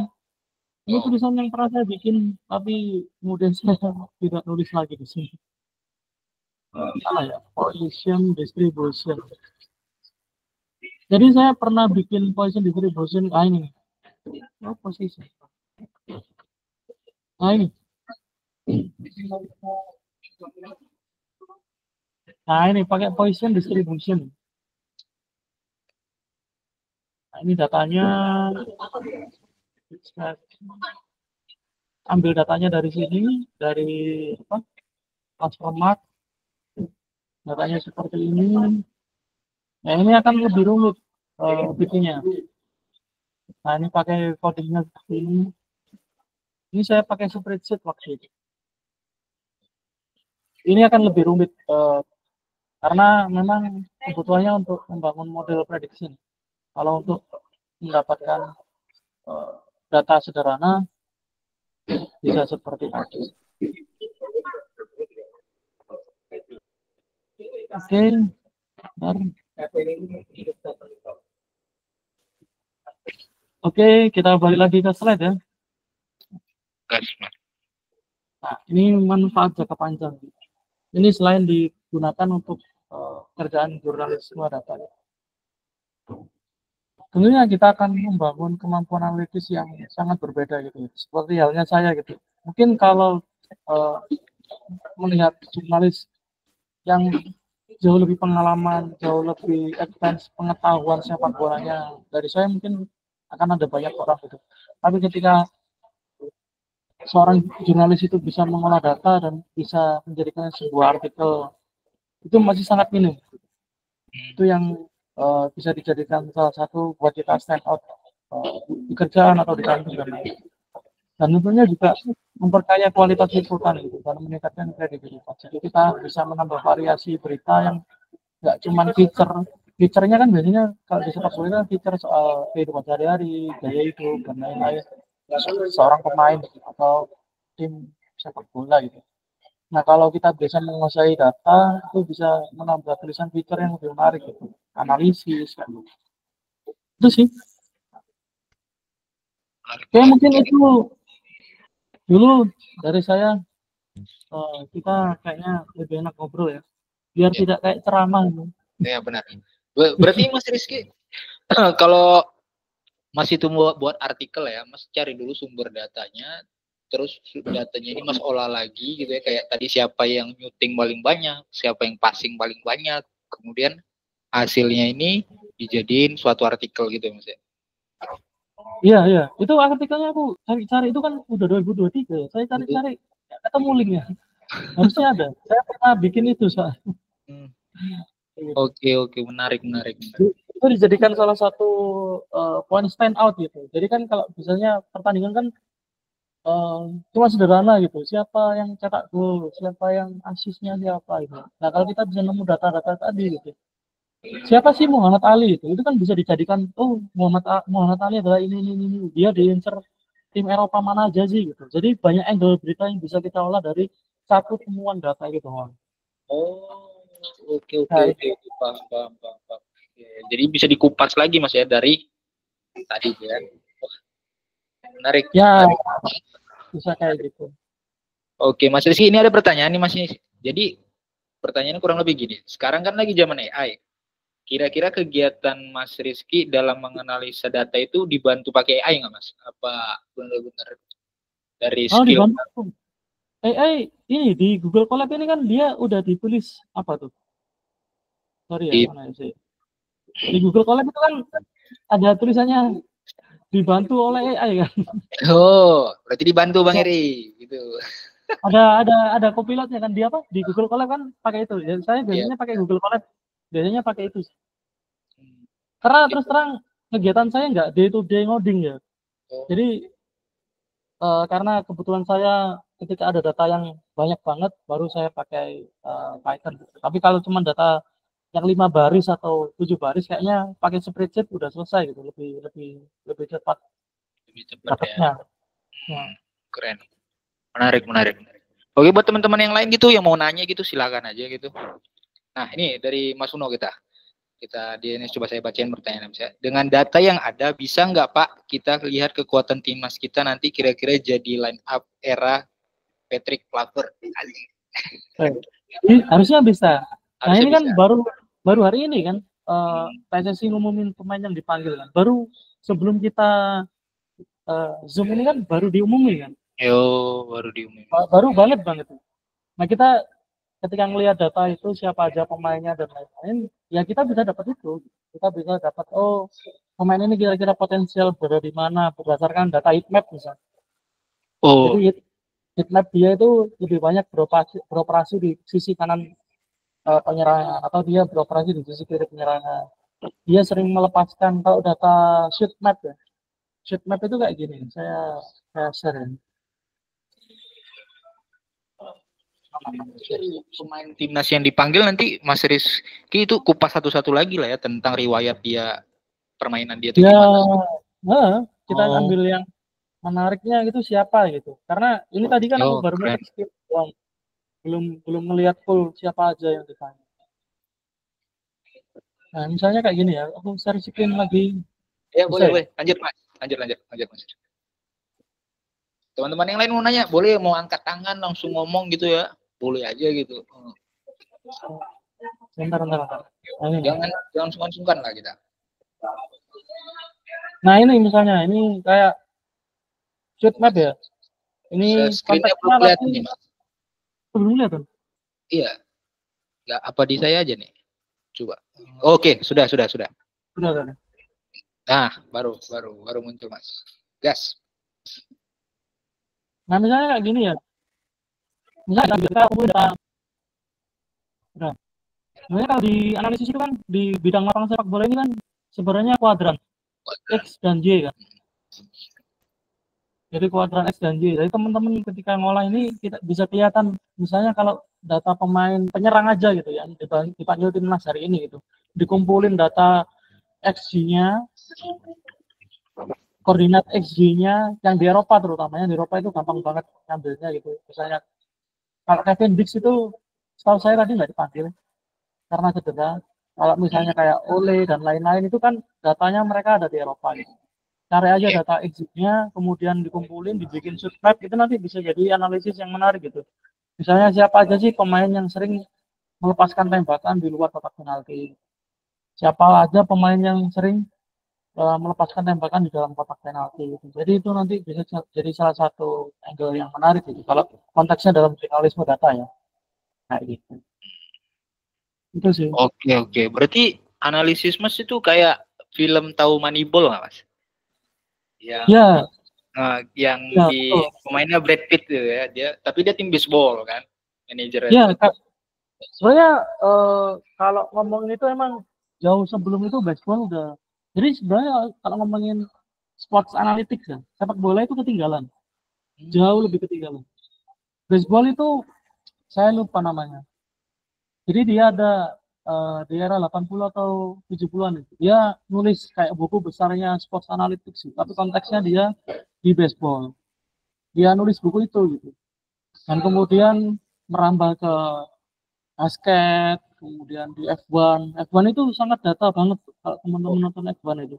Ini tulisan yang pernah saya bikin, tapi kemudian saya tidak nulis lagi di sini. Mana ya? Poison distribution. Jadi saya pernah bikin poison distribution. Ah ini. Oh, posisi. Nah ini. Nah ini pakai poison distribution. Nah, ini datanya. Ambil datanya dari sini, dari apa? Transformat. Datanya seperti ini. Nah ini akan lebih rumit bikinnya. Nah ini pakai codingnya seperti ini. Ini saya pakai spreadsheet waktu itu. Ini akan lebih rumit karena memang kebutuhannya untuk membangun model prediction. Kalau untuk mendapatkan data sederhana bisa seperti tadi. Oke, Oke, kita balik lagi ke slide ya. Nah, ini manfaat jangka panjang. Ini selain digunakan untuk kerjaan jurnalisme data. Tentunya kita akan membangun kemampuan analitis yang sangat berbeda gitu. Seperti halnya saya gitu. Mungkin kalau melihat jurnalis yang jauh lebih pengalaman, jauh lebih advance pengetahuan sepak bolanya dari saya, mungkin akan ada banyak orang gitu. Tapi ketika seorang jurnalis itu bisa mengolah data dan bisa menjadikan sebuah artikel, itu masih sangat minim. Itu yang bisa dijadikan salah satu buat kita stand out di kerjaan atau di kampus dan tentunya juga memperkaya kualitas liputan gitu dan meningkatkan kredibilitas. Jadi kita bisa menambah variasi berita yang nggak cuma feature-nya kan biasanya kalau di sepak bola kan feature soal kehidupan sehari-hari, gaya hidup dan lain-lain seorang pemain atau tim sepak bola gitu. Nah kalau kita bisa menguasai data itu bisa menambah tulisan feature yang lebih menarik gitu, analisis kan. Itu sih. Oke, mungkin itu dulu dari saya. Kita kayaknya lebih enak ngobrol ya, biar tidak kayak ceramah. Ya benar. Berarti Mas Rizky kalau Mas itu buat artikel ya, Mas cari dulu sumber datanya, terus datanya ini Mas olah lagi gitu ya, kayak tadi siapa yang nyuting paling banyak, siapa yang passing paling banyak, kemudian hasilnya ini dijadiin suatu artikel gitu ya Mas ya. Iya, iya. Itu artikelnya aku cari-cari itu kan udah 2023 ya. Saya cari-cari nggak ketemu linknya. Harusnya ada. Saya pernah bikin itu soalnya. Oke, menarik. Itu dijadikan salah satu point stand out gitu. Jadi kan kalau misalnya pertandingan kan cuma sederhana gitu. Siapa yang cetak gol, siapa yang asisnya siapa gitu. Nah kalau kita bisa nemu data-data tadi gitu. Siapa sih Muhammad Ali itu? Itu kan bisa dijadikan, oh Muhammad Ali adalah ini. Dia diincer tim Eropa mana aja sih gitu. Jadi banyak angle berita yang bisa kita olah dari satu temuan data gitu. Oh, oke, Nah, paham. Oke, jadi bisa dikupas lagi Mas ya dari tadi ya. Wah, menarik. ya bisa kayak gitu. Oke, Mas Rizky, ini ada pertanyaan nih Mas. Jadi pertanyaannya kurang lebih gini. Sekarang kan lagi zaman AI. Kira-kira kegiatan Mas Rizky dalam menganalisa data itu dibantu pakai AI nggak Mas? Apa benar-benar dari Oh skill? dibantu. AI ini di Google Colab ini kan dia udah ditulis apa tuh? Sorry ya, mana sih? Di Google Colab itu kan ada tulisannya dibantu oleh AI kan. Oh, berarti dibantu Bang Eri gitu. Ada copilotnya kan dia apa? Di Google Colab kan pakai itu. Ya, saya biasanya Iya. pakai Google Colab. Biasanya pakai itu. Karena terus terang kegiatan saya nggak day to day ngoding ya. Jadi karena kebetulan saya ketika ada data yang banyak banget baru saya pakai Python. Tapi kalau cuma data yang 5 baris atau 7 baris kayaknya pakai spreadsheet udah selesai gitu, lebih cepat Lebih cepat ya. dapatnya. Ya. Keren. Menarik. Oke, buat teman-teman yang lain gitu yang mau nanya gitu silakan aja gitu. Nah, ini dari Mas Uno kita ini coba saya bacain pertanyaan saya. Dengan data yang ada, bisa nggak Pak kita lihat kekuatan timnas kita nanti kira-kira jadi line up era Patrick Kluivert? Harusnya bisa. Nah Harusnya ini kan bisa. baru hari ini kan PSSI ngumumin pemain yang dipanggil kan. Baru sebelum kita Zoom ini kan baru diumumin kan. Baru diumumin. Baru banget. Nah kita ketika ngelihat data itu siapa aja pemainnya dan lain-lain, ya kita bisa dapat itu. Kita bisa dapat pemain ini kira-kira potensial berada di mana berdasarkan data heatmap misalnya. Jadi heatmap dia itu lebih banyak beroperasi di sisi kanan penyerangan atau dia beroperasi di sisi kiri penyerangan. Dia sering melepaskan kalau data shoot map ya. Shoot map itu kayak gini. Saya share ya. Pemain timnas yang dipanggil nanti Mas Rizky itu kupas satu-satu lagi lah ya tentang riwayat dia, permainan dia itu gimana. Kita ambil yang menariknya itu siapa gitu. Karena ini tadi kan aku baru ngeliat skill doang. Belum ngelihat full siapa aja yang dipanggil. Nah, misalnya kayak gini ya, aku share screen lagi. Ya, boleh. Lanjut Mas. Teman-teman yang lain mau nanya, boleh mau angkat tangan langsung ngomong gitu ya. Boleh aja gitu. Bentar. Jangan sungkan-sungkan lah kita. Nah, ini misalnya, ini kayak shoot map ya. Ini screen-nya belum kelihatan nih, Mas. Belum lihat kan? Iya. Enggak, apa di saya aja nih? Coba. Oke, sudah. Sudah. Nah, baru muncul, Mas. Gas. Nah, misalnya kayak gini ya. Misalnya kita udah. Sebenarnya kalau di analisis itu kan di bidang lapangan sepak bola ini kan sebenarnya kuadran X dan Y kan. Jadi kuadran X dan Y. Jadi teman-teman ketika ngolah ini kita bisa kelihatan misalnya kalau data pemain penyerang aja gitu ya dipanggil timnas hari ini gitu. Dikumpulin data XG-nya, koordinat XG-nya yang di Eropa terutamanya di Eropa itu gampang banget ngambilnya gitu. Misalnya kalau Kevin Dix itu setahu saya tadi nggak dipanggil karena cedera. Kalau misalnya kayak Ole dan lain-lain itu kan datanya mereka ada di Eropa gitu. Cari aja data exit-nya, kemudian dikumpulin, dibikin shoot map, itu nanti bisa jadi analisis yang menarik gitu. Misalnya siapa aja sih pemain yang sering melepaskan tembakan di luar kotak penalti. Siapa aja pemain yang sering melepaskan tembakan di dalam kotak penalti gitu. Jadi itu nanti bisa jadi salah satu angle yang menarik gitu. Kalau konteksnya dalam jurnalisme data ya, kayak gitu. Itu sih. Oke. Berarti analisis Mas itu kayak film tahu Moneyball nggak Mas? Ya, Yang ya di betul. pemainnya Brad Pitt gitu ya, tapi dia tim baseball kan, manajernya Ya, tuh. sebenarnya kalau ngomongin itu emang jauh sebelum itu baseball udah. Jadi sebenarnya kalau ngomongin sports analytics ya, sepak bola itu ketinggalan, jauh lebih ketinggalan. Baseball itu saya lupa namanya. Jadi dia ada di era 80 atau 70-an itu. Dia nulis kayak buku besarnya sports analytics, tapi konteksnya dia di baseball. Dia nulis buku itu gitu. Dan kemudian merambah ke basket, kemudian di F1. F1 itu sangat data banget kalau teman-teman nonton F1 itu.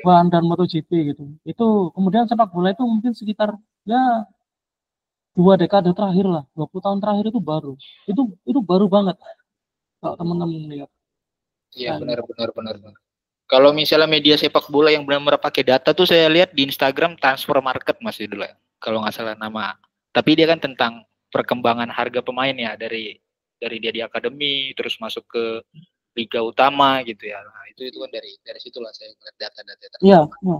F1 dan MotoGP gitu. Itu kemudian sepak bola itu mungkin sekitar ya 2 dekade terakhir lah, 20 tahun terakhir itu baru. Itu baru banget kalau teman-teman lihat. Iya benar. Kalau misalnya media sepak bola yang benar-benar pakai data tuh saya lihat di Instagram Transfer Market masih dulu ya, kalau nggak salah nama. Tapi dia kan tentang perkembangan harga pemain ya, dari dia di akademi terus masuk ke liga utama gitu ya. Nah, itu kan dari situlah saya lihat data-data. Iya, ya.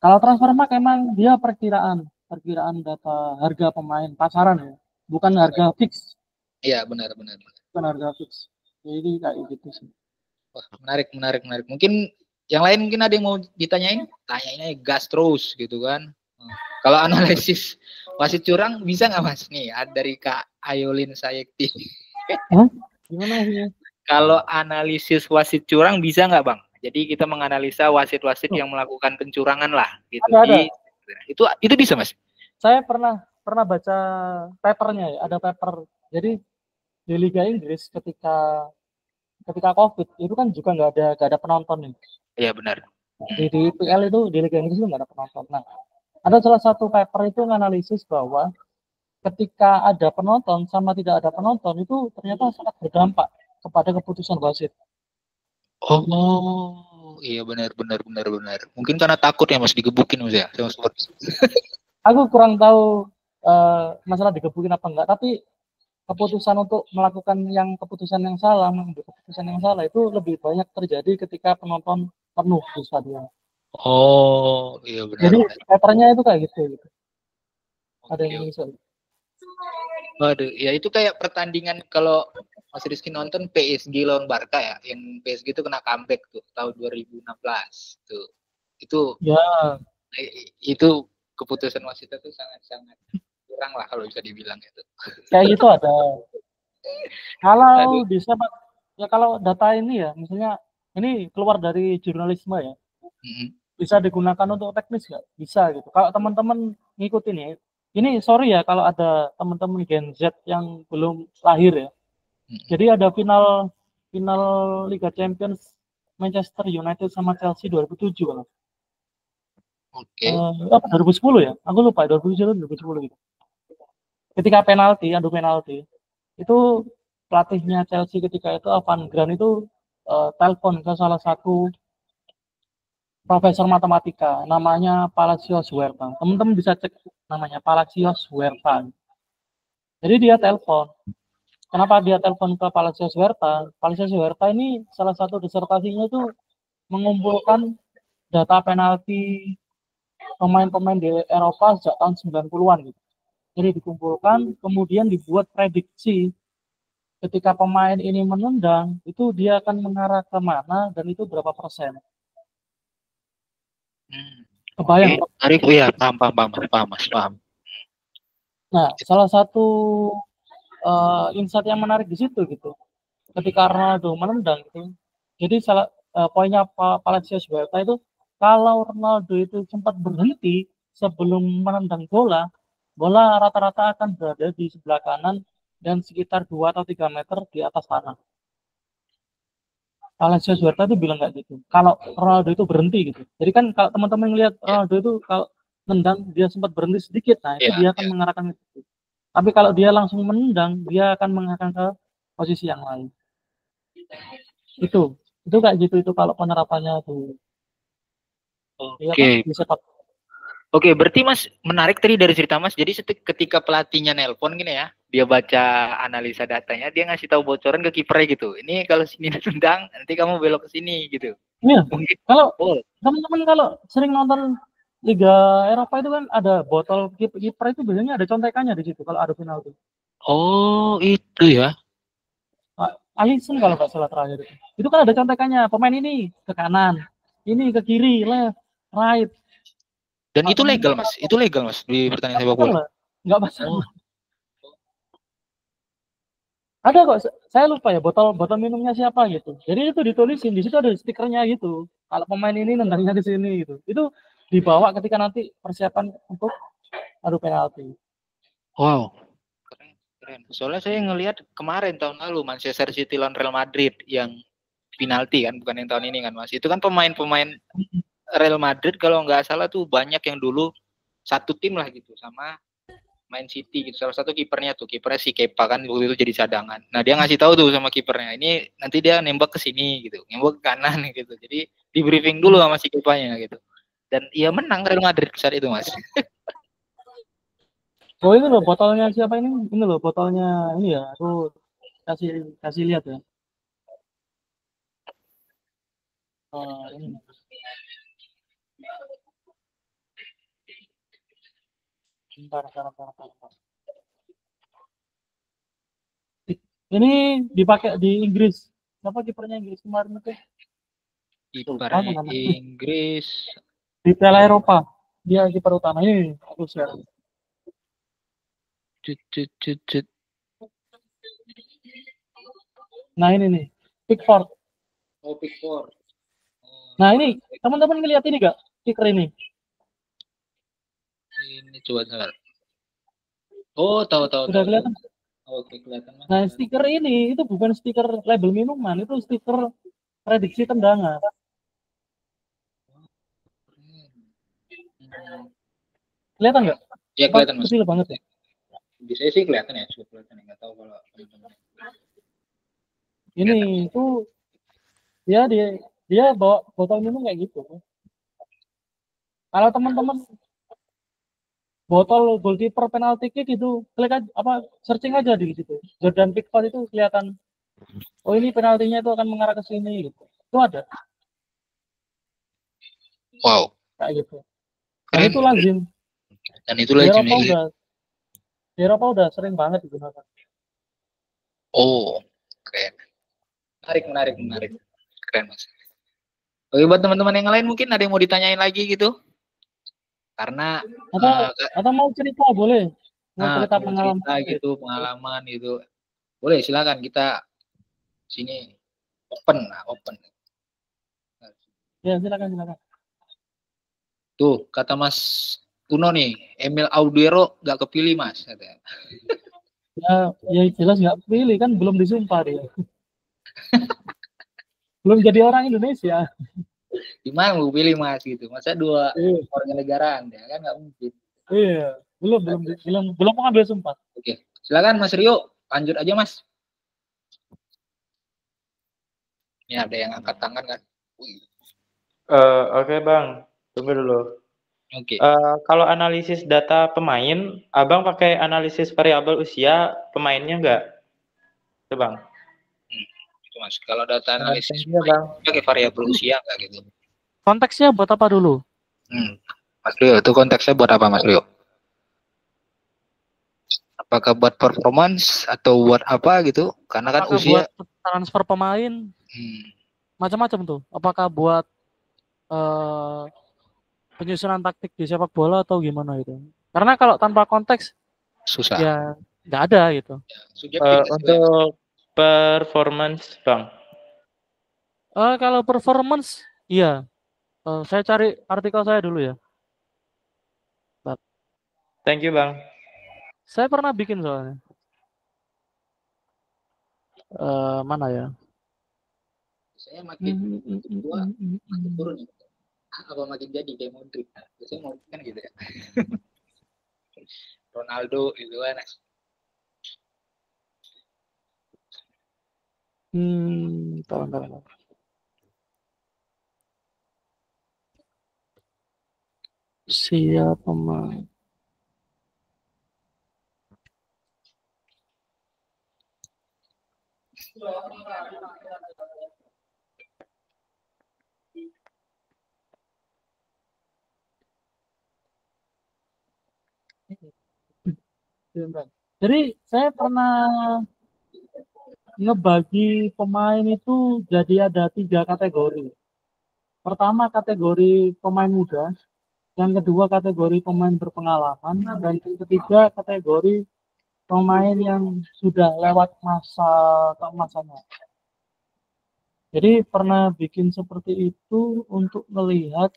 Kalau transfer mark emang dia perkiraan data harga pemain pasaran ya, bukan harga fix, Iya benar. bukan harga fix. Jadi kayak gitu sih. Wah, menarik. Mungkin yang lain mungkin ada yang mau ditanyain, tanyain aja gas terus gitu kan. Kalau analisis wasit curang bisa nggak Mas? Nih ada dari Kak Ayolin Sayekti. Hah? Gimana sih? Kalau analisis wasit curang bisa nggak Bang? Jadi kita menganalisa wasit-wasit yang melakukan pencurangan lah gitu. Ada. Itu bisa Mas? Saya pernah baca papernya ya, ada paper. Jadi di Liga Inggris ketika COVID itu kan juga nggak ada penonton nih. Iya benar. Di IPL itu di Liga Inggris itu nggak ada penonton. Nah, ada salah satu paper itu menganalisis bahwa ketika ada penonton sama tidak ada penonton itu ternyata sangat berdampak kepada keputusan wasit. Oh, iya benar. Mungkin karena takut ya Mas digebukin Mas ya sama sport. Aku kurang tahu masalah digebukin apa enggak, tapi keputusan untuk melakukan keputusan yang salah, mengambil keputusan yang salah itu lebih banyak terjadi ketika penonton penuh di stadion. Oh, iya benar. Jadi papernya itu kayak gitu. Ada Oke. yang Indonesia. Waduh, ya itu kayak pertandingan kalau Mas Rizky nonton PSG lawan Barca ya, yang PSG itu kena comeback tuh tahun 2016 tuh. Ya, Itu keputusan wasit itu sangat kurang lah kalau bisa dibilang itu. kayak gitu ada. Kalau Aduh. di sepak ya kalau data ini ya, misalnya ini keluar dari jurnalisme ya, bisa digunakan untuk teknis nggak? Bisa gitu. Kalau teman-teman ngikutin ya, ini sorry ya kalau ada teman-teman Gen Z yang belum lahir ya. Jadi ada final Liga Champions Manchester United sama Chelsea 2007 kan. Oke. 2010 ya? Aku lupa 2007 atau 2010 gitu. Ketika adu penalti, itu pelatihnya Chelsea ketika itu Van Graan itu telepon ke salah satu profesor matematika namanya Palacios Huerta. Teman-teman bisa cek namanya Palacios Huerta. Jadi dia telepon. Kenapa dia telepon ke Palacios Huerta? Palacios Huerta ini salah satu disertasinya itu mengumpulkan data penalti pemain-pemain di Eropa sejak tahun 90-an gitu. Jadi dikumpulkan, kemudian dibuat prediksi ketika pemain ini menendang, itu dia akan mengarah ke mana dan itu berapa persen. Kebayang. Tarik, ya paham. Nah, salah satu insight yang menarik di situ gitu. Ketika Ronaldo menendang gitu. Jadi poinnya Palacios Huerta itu kalau Ronaldo itu sempat berhenti sebelum menendang bola rata-rata akan berada di sebelah kanan dan sekitar 2 atau 3 meter di atas tanah. Palacios Huerta itu bilang kayak gitu. Kalau Ronaldo itu berhenti gitu. Jadi kan kalau teman-teman lihat Ronaldo itu kalau nendang dia sempat berhenti sedikit, nah itu dia akan mengarahkan itu. Tapi kalau dia langsung menendang, dia akan mengarahkan ke posisi yang lain. Itu. Itu kayak gitu itu kalau penerapannya tuh. Iya Oke. apa? Di sepak. Oke, berarti Mas menarik tadi dari cerita Mas. Jadi ketika pelatihnya nelpon gini ya, dia baca analisa datanya, dia ngasih tahu bocoran ke kipernya gitu. Ini kalau sini tendang, nanti kamu belok ke sini gitu. Iya. Mungkin. Kalau Oh, teman-teman kalau sering nonton Liga Eropa itu kan ada botol kiper itu biasanya ada contekannya di situ kalau ada penalti. oh itu ya. Alisson kalau nggak salah terakhir itu kan ada contekannya pemain ini ke kanan, ini ke kiri, left, right. Dan Kalau itu legal teman-teman Mas. Itu legal Mas di pertandingan sepak bola. nggak Oh, masalah. Ada kok, saya lupa ya botol minumnya siapa gitu. Jadi itu ditulisin di situ ada stikernya gitu. Kalau pemain ini nendangnya di sini gitu. Itu dibawa ketika nanti persiapan untuk adu penalti. wow. Keren, keren. Soalnya saya ngelihat kemarin tahun lalu Manchester City lawan Real Madrid yang penalti kan, bukan yang tahun ini kan Mas. Itu kan pemain-pemain Real Madrid kalau nggak salah tuh banyak yang dulu satu tim lah gitu sama main City gitu. Salah satu kipernya si Kepa kan waktu itu jadi cadangan. Nah, dia ngasih tahu tuh sama kipernya, ini nanti dia nembak ke sini gitu, nembak ke kanan gitu. Jadi di briefing dulu sama si Kepanya gitu. Dan ia menang Real Madrid saat itu, Mas. Oh ini loh botolnya siapa ini? Ini loh botolnya ini ya. Aku kasih kasih lihat ya. Ini. Bentar. Ini dipakai di Inggris. Siapa kipernya Inggris kemarin itu? Kipernya Inggris. Di Piala Eropa. Dia kiper utama ini. Aku share. Cut. Nah ini nih, Pickford. Oh, Pickford. Nah ini, teman-teman ngeliat ini gak? Stiker ini. Ini coba dengar. Oh, tahu. Udah kelihatan? Oke, kelihatan. Nah stiker ini, itu bukan stiker label minuman, itu stiker prediksi tendangan. Kelihatan nggak? Ya, kelihatan Mas. Kecil banget ya. Bisa sih kelihatan ya, cukup kelihatan. Nggak tahu kalau teman-teman. Ini itu dia bawa botol minum kayak gitu. Kalau teman-teman botol goalkeeper penalti kick itu klik aja, searching aja di situ. Jordan Pickford itu kelihatan. Oh ini penaltinya itu akan mengarah ke sini gitu. Itu ada. Wow. Kayak gitu. Dan Keren. itu lazim. Dan itu lazim ya. Di Eropa udah sering banget digunakan. Oh, keren. Menarik. Keren Mas. Oke, buat teman-teman yang lain mungkin ada yang mau ditanyain lagi gitu? Karena atau mau cerita boleh. Mau cerita pengalaman gitu, pengalaman gitu. Boleh, silakan kita sini open. Ya, silakan. Tuh, kata Mas Kuno nih, Emil Audero gak kepilih Mas. Ya jelas nggak pilih kan belum disumpah dia. Belum jadi orang Indonesia. Gimana mau pilih Mas gitu? Masa dua warga negaraan ya kan nggak mungkin. Iya, belum mengambil sumpah. Oke, silakan Mas Rio, lanjut aja Mas. Ini ada yang angkat tangan kan? Oke Bang, tunggu dulu. Oke. Kalau analisis data pemain, Abang pakai analisis variabel usia pemainnya nggak? Itu Bang. Itu Mas. Kalau data analisis Bang. pakai variabel usia nggak gitu? Konteksnya buat apa dulu? Mas Rio, itu konteksnya buat apa Mas Rio? Apakah buat performance atau buat apa gitu? Karena kan apakah usia. Buat transfer pemain, macam-macam tuh. Apakah buat penyusunan taktik di sepak bola atau gimana itu? Karena kalau tanpa konteks susah. Ya nggak ada gitu. Untuk performance Bang. Kalau performance, iya. Saya cari artikel saya dulu ya. Thank you Bang. Saya pernah bikin soalnya. Mana ya? Saya makin tua, makin turun ya. Apa makin jadi kayak Modric? Biasanya Modric kan gitu ya. Ronaldo itu kan. Tahu. Usia pemain. Jadi saya pernah ngebagi pemain itu jadi ada 3 kategori. Pertama kategori pemain muda, yang kedua kategori pemain berpengalaman, dan yang ketiga kategori pemain yang sudah lewat masa keemasannya. Jadi pernah bikin seperti itu untuk melihat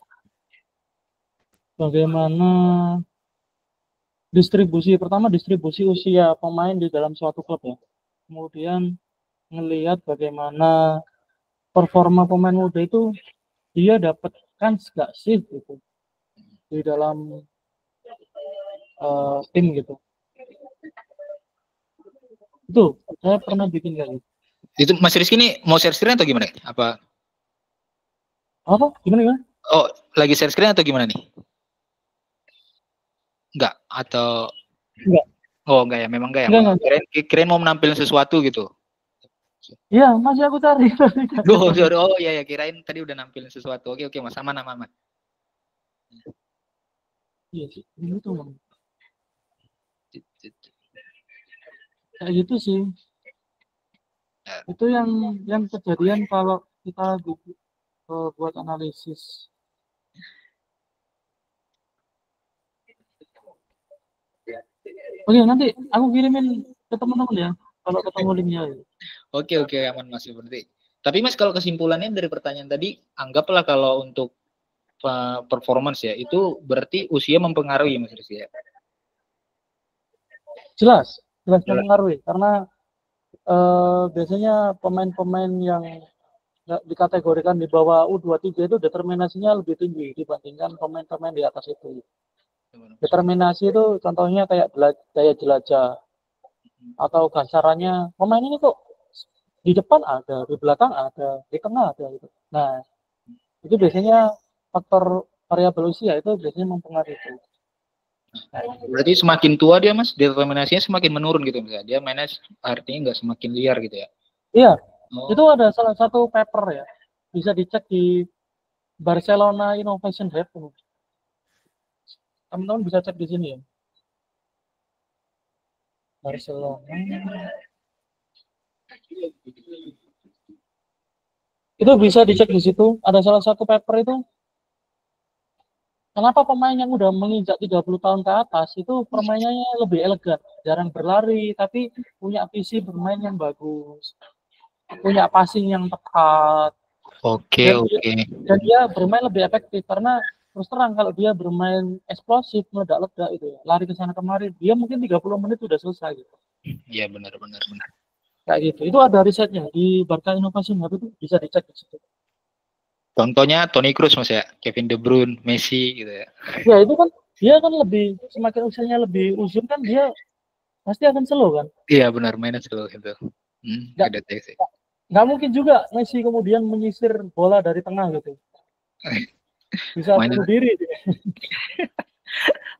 bagaimana distribusi usia pemain di dalam suatu klub ya. Kemudian ngelihat bagaimana performa pemain muda itu dia dapatkan nggak sih gitu di dalam tim gitu. Itu saya pernah bikin kayak gitu. Itu Mas Rizky ini mau share screen atau gimana? Apa? Gimana? Oh, lagi share screen atau gimana nih? Enggak atau enggak? Oh, enggak ya, memang enggak ya. Enggak. Kirain mau menampilkan sesuatu gitu. Iya, masih aku cari. Oh ya, kirain tadi udah nampilin sesuatu. Oke, Mas, aman. Iya sih, itu kayak gitu sih. Itu yang kejadian kalau kita buat analisis. Oke, nanti aku kirimin ke teman-teman ya kalau ketemu linknya. Oke, aman Mas berarti. Tapi Mas, kalau kesimpulannya dari pertanyaan tadi, anggaplah kalau untuk performance ya, itu berarti usia mempengaruhi Mas Rizky ya? Jelas mempengaruhi karena biasanya pemain-pemain yang dikategorikan di bawah U23 itu determinasinya lebih tinggi dibandingkan pemain-pemain di atas itu. Determinasi itu contohnya kayak daya jelajah atau kasarannya pemain ini kok di depan ada, di belakang ada, di tengah ada gitu. Nah, itu biasanya faktor variabel usia itu biasanya mempengaruhi itu. Berarti semakin tua dia Mas, determinasinya semakin menurun gitu misalnya. Dia mainnya artinya nggak semakin liar gitu ya? Iya, itu ada salah satu paper ya, bisa dicek di Barcelona Innovation Hub. Teman-teman bisa cek di sini ya. Barcelona. Itu bisa dicek di situ. Ada salah satu paper itu. Kenapa pemain yang udah menginjak 30 tahun ke atas itu permainannya lebih elegan, jarang berlari, tapi punya visi bermain yang bagus, punya passing yang tepat. Oke. Dan dia bermain lebih efektif karena terus terang kalau dia bermain eksplosif, meledak-ledak itu ya, lari ke sana kemari, dia mungkin 30 menit udah selesai gitu. Iya benar. Kayak gitu. Itu ada risetnya di Barca Innovation Hub itu bisa dicek di situ. Contohnya Toni Kroos Mas ya, Kevin De Bruyne, Messi gitu ya. Ya itu kan dia kan lebih semakin usianya lebih uzur kan dia pasti akan slow kan. Iya benar, mainnya slow gitu. Nggak mungkin juga Messi kemudian menyisir bola dari tengah gitu. Bisa bunuh diri.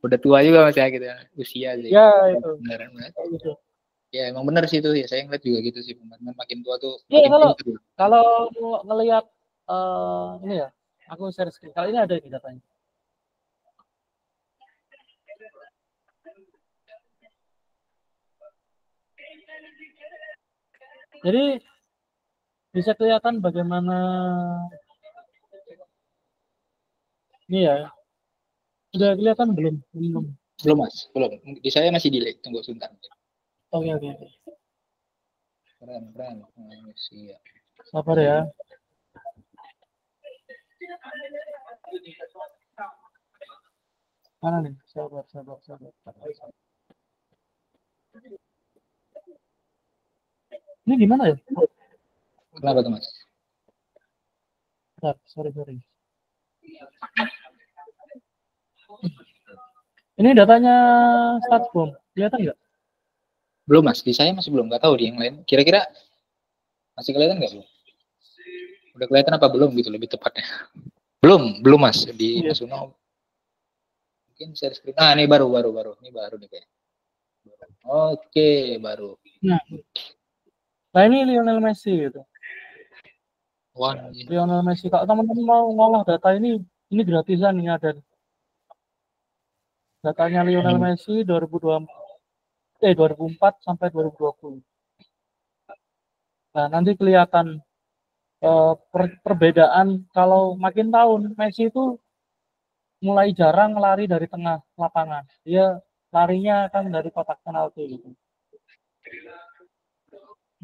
Udah tua juga Mas ya gitu, usia sih. Ya itu. Benar. Gitu. Ya emang benar sih itu ya, saya ngeliat juga gitu sih, pemain makin tua tuh. Iya kalau ngelihat ini ya, aku share screen. Kali ini ada di datanya. Jadi bisa kelihatan bagaimana ini ya. Sudah kelihatan belum? Belum Mas, belum. Di saya masih delay, tunggu sebentar. Oke. Keren. Iya. Sabar ya. Mana nih? Sabar. Ini gimana ya? Kenapa tuh Mas? Sorry. Ini datanya Statsbomb, kelihatan nggak? Belum Mas, di saya masih belum, nggak tahu di yang lain. Kira-kira masih kelihatan nggak belum? Udah kelihatan apa belum gitu lebih tepatnya? Belum Mas di Mas Uno. Mungkin share screen. Ah, ini baru. Ini baru nih kayaknya. Oke, baru. Nah ini Lionel Messi gitu. Wah, Lionel Messi. Kalau teman-teman mau ngolah data ini gratisan ini ada. Datanya Lionel Messi 2004 sampai 2020. Nah, nanti kelihatan perbedaan kalau makin tahun Messi itu mulai jarang lari dari tengah lapangan. Dia larinya kan dari kotak penalti gitu.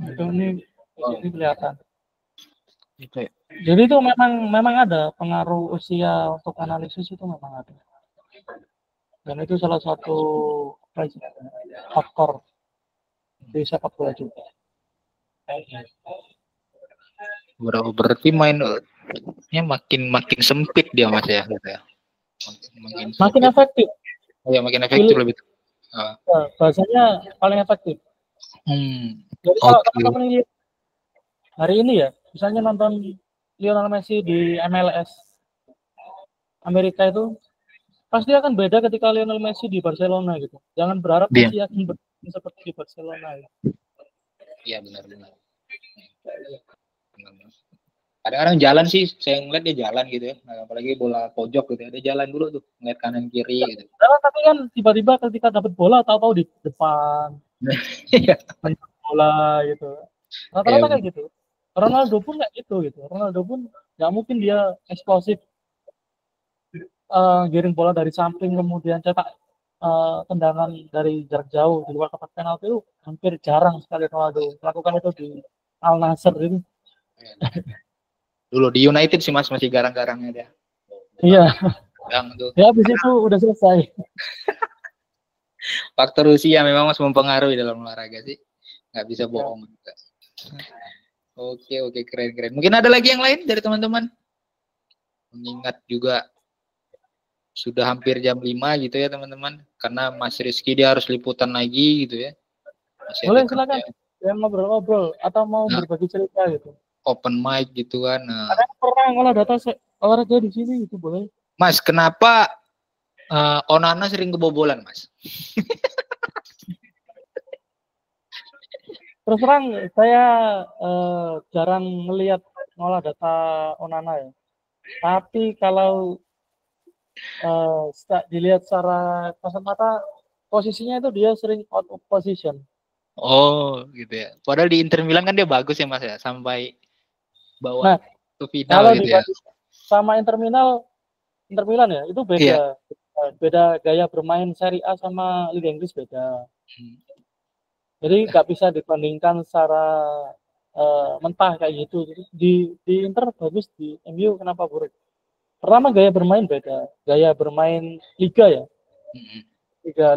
Itu ini kelihatan. Jadi itu memang ada pengaruh usia untuk analisis itu memang ada. Dan itu salah satu faktor di sepak bola juga. Berarti mainnya makin sempit dia Mas ya, gitu ya. Makin efektif. Oh ya, makin efektif lebih. Bahasanya paling efektif. Jadi kalau teman-teman lihat hari ini ya, misalnya nonton Lionel Messi di MLS Amerika itu pasti akan beda ketika Lionel Messi di Barcelona gitu. Jangan berharap Messi akan seperti di Barcelona. Iya benar-benar. Kadang-kadang jalan sih, saya ngeliat dia jalan gitu ya, apalagi bola pojok gitu ya, dia jalan dulu tuh, ngeliat kanan kiri gitu. Tapi kan tiba-tiba ketika dapat bola tahu-tahu di depan, bola gitu. Rata-rata kayak gitu. Ronaldo pun nggak gitu. Ronaldo pun nggak mungkin dia eksplosif, giring bola dari samping kemudian cetak tendangan dari jarak jauh di luar kotak penalti itu hampir jarang sekali Ronaldo melakukan itu di Al Nassr itu. Dulu di United sih Mas masih garang-garangnya dia. Iya. Ya habis itu udah selesai. Faktor usia memang Mas mempengaruhi dalam olahraga sih. Nggak bisa bohong juga. Oke, keren. Mungkin ada lagi yang lain dari teman-teman? Mengingat juga sudah hampir jam 5 gitu ya teman-teman. Karena Mas Rizky dia harus liputan lagi gitu ya. Boleh silakan. Ya ngobrol-ngobrol atau mau berbagi cerita gitu. Open mic gitu kan. Ada pernah ngolah data olahraga di sini gitu boleh. Mas, kenapa Onana sering kebobolan, Mas? Terus terang saya jarang melihat ngolah data Onana ya. Tapi kalau dilihat secara kasat mata posisinya itu dia sering out of position. Oh, gitu ya. Padahal di Inter Milan kan dia bagus ya, Mas ya, sampai bawa ke final gitu ya. Sama Inter Milan ya, itu beda. Beda gaya bermain Serie A sama Liga Inggris beda. Jadi nggak bisa dibandingkan secara mentah kayak gitu. Di Inter bagus, di MU kenapa buruk? Pertama gaya bermain beda. Gaya bermain liga ya.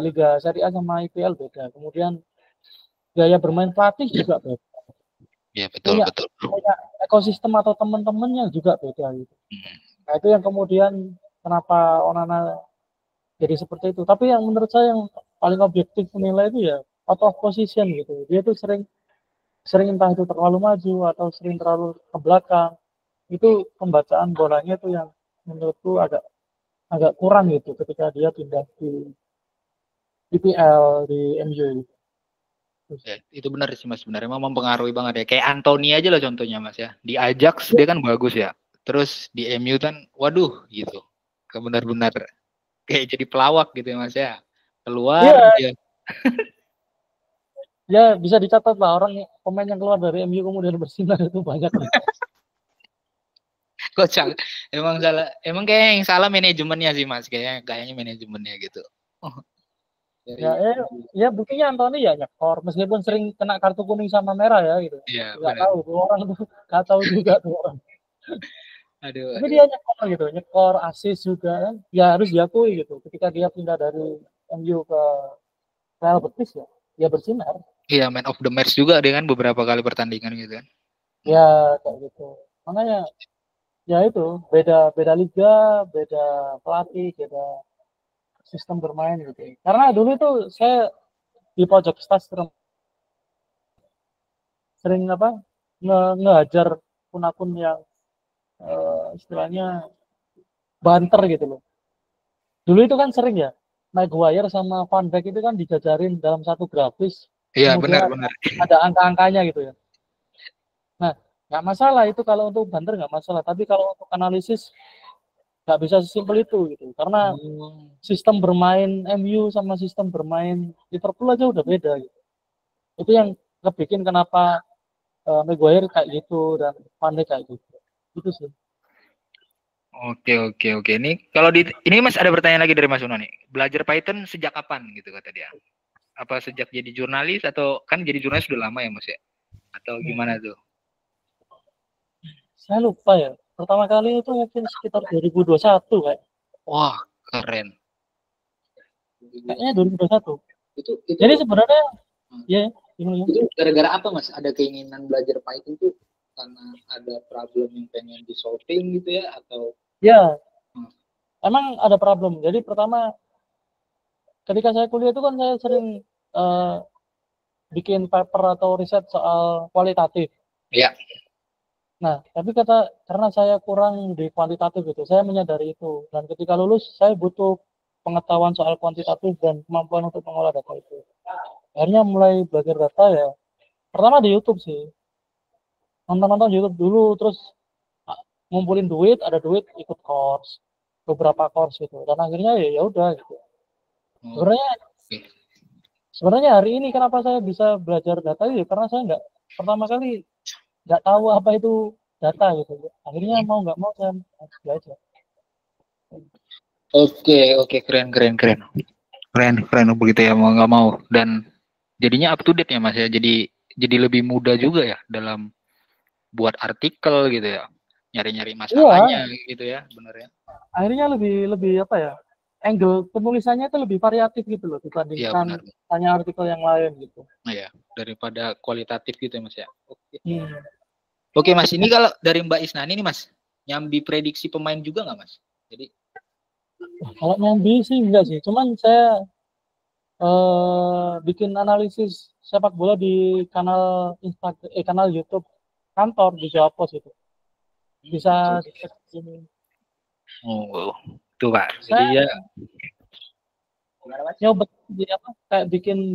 Liga Serie A sama IPL beda. Kemudian gaya bermain pelatih juga beda. Iya, betul. Punya ekosistem atau teman-temannya juga beda gitu. Nah, itu yang kemudian kenapa Onana jadi seperti itu. Tapi yang menurut saya yang paling objektif menilai itu ya out of position gitu. Dia tuh sering entah itu terlalu maju atau sering terlalu ke belakang. Itu pembacaan bolanya itu yang menurutku agak kurang gitu ketika dia pindah di IPL di MU gitu. Ya, itu benar sih Mas, sebenarnya memang mempengaruhi banget ya. Kayak Anthony aja lah contohnya Mas ya. Di Ajax dia kan bagus ya. Terus di MU kan waduh gitu. Benar-benar kayak jadi pelawak gitu ya Mas ya. Keluar dia. Ya bisa dicatat lah pemain yang keluar dari MU kemudian bersinar itu banyak. Kocak. Emang kayak yang salah manajemennya sih Mas, kayaknya manajemennya gitu. Ya buktinya Anthony ya nyekor meskipun sering kena kartu kuning sama merah ya gitu. Nggak tahu tuh orang tuh nggak tahu juga tuh orang. Tapi dia nyekor assist juga kan. Ya harus diakui gitu. Ketika dia pindah dari MU ke Real Betis ya, dia bersinar. Iya, man of the match juga dia kan beberapa kali pertandingan gitu kan. Ya kayak gitu. Makanya ya itu beda liga, beda pelatih, beda sistem bermain gitu. Karena dulu itu saya di pojok stadion sering ngehajar akun yang istilahnya banter gitu loh. Dulu itu kan sering ya, Maguire sama Van Dijk itu kan dijajarin dalam satu grafis, Iya, kemudian benar. ada angka-angkanya gitu ya. Nah, nggak masalah itu kalau untuk banter nggak masalah, tapi kalau untuk analisis nggak bisa sesimpel itu gitu. Karena sistem bermain MU sama sistem bermain Liverpool aja udah beda gitu. Itu yang ngebikin kenapa Maguire kayak gitu dan Van Dijk kayak gitu. Itu sih. Oke. Ini kalau ini Mas ada pertanyaan lagi dari Mas Uno nih. Belajar Python sejak kapan gitu kata dia? Apa sejak jadi jurnalis atau kan jadi jurnalis sudah lama ya Mas ya? Atau gimana tuh? Saya lupa ya. Pertama kali itu mungkin sekitar 2021 kayak. Wah, keren. Kayaknya 2021. Itu Jadi sebenarnya ya gimana? Itu gara-gara apa Mas? Ada keinginan belajar Python tuh karena ada problem yang pengen di solving gitu ya atau ya emang ada problem. Jadi pertama ketika saya kuliah itu kan saya sering bikin paper atau riset soal kualitatif. ya. Nah, tapi karena saya kurang di kuantitatif itu, saya menyadari itu. Dan ketika lulus, saya butuh pengetahuan soal kuantitatif dan kemampuan untuk mengolah data itu. Akhirnya mulai belajar data ya. Pertama di YouTube sih. Nonton YouTube dulu, terus ngumpulin duit, ada duit ikut course, beberapa course gitu. Dan akhirnya ya udah gitu. Sebenarnya hari ini kenapa saya bisa belajar data ya karena saya pertama kali nggak tahu apa itu data gitu. Akhirnya mau nggak mau saya belajar. Oke, keren begitu ya, mau nggak mau, dan jadinya up to date ya Mas ya, jadi lebih mudah juga ya dalam buat artikel gitu ya, nyari masalahnya gitu ya, benar ya. Akhirnya lebih apa ya, angle penulisannya itu lebih variatif gitu loh dibandingkan hanya artikel yang lain gitu. Nah ya, daripada kualitatif gitu ya Mas ya. Oke Mas, ini kalau dari Mbak Isnani nih Mas, nyambi prediksi pemain juga nggak Mas? Jadi kalau nyambi sih enggak sih, cuman saya bikin analisis sepak bola di kanal kanal YouTube kantor di Jawa Pos itu. Bisa dicek ini. Oh, tuh Pak. Jadi ya nyoba apa kayak bikin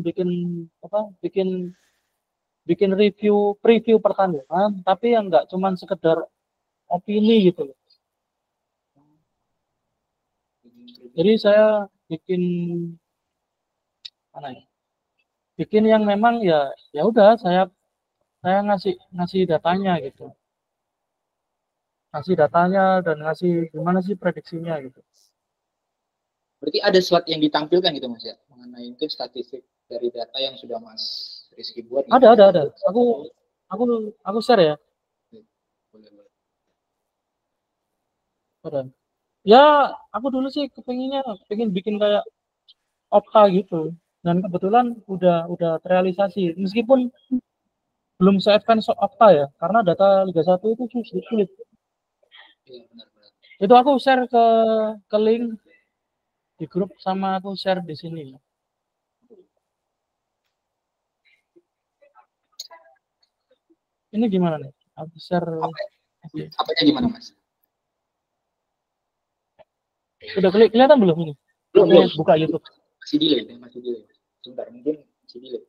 preview pertandingan, tapi yang enggak cuman sekedar opini gitu loh. Jadi saya bikin yang memang ya udah saya ngasih datanya gitu. Ngasih datanya dan ngasih gimana sih prediksinya gitu. Berarti ada slide yang ditampilkan gitu Mas ya, mengenai itu statistik dari data yang sudah Mas Rizky buat. Gitu. Ada. Aku share ya. Boleh. Ya, aku dulu sih pengen bikin kayak Opta gitu. Dan kebetulan udah terrealisasi. Meskipun belum se-advance Opta ya, karena data Liga 1 itu sulit. Iya, benar. Itu aku share ke link di grup sama aku share di sini. Ini gimana nih? Aku share. Apanya gimana Mas? Udah kelihatan belum ini? Belum. Buka YouTube. Masih delay. Sebentar, mungkin masih delay.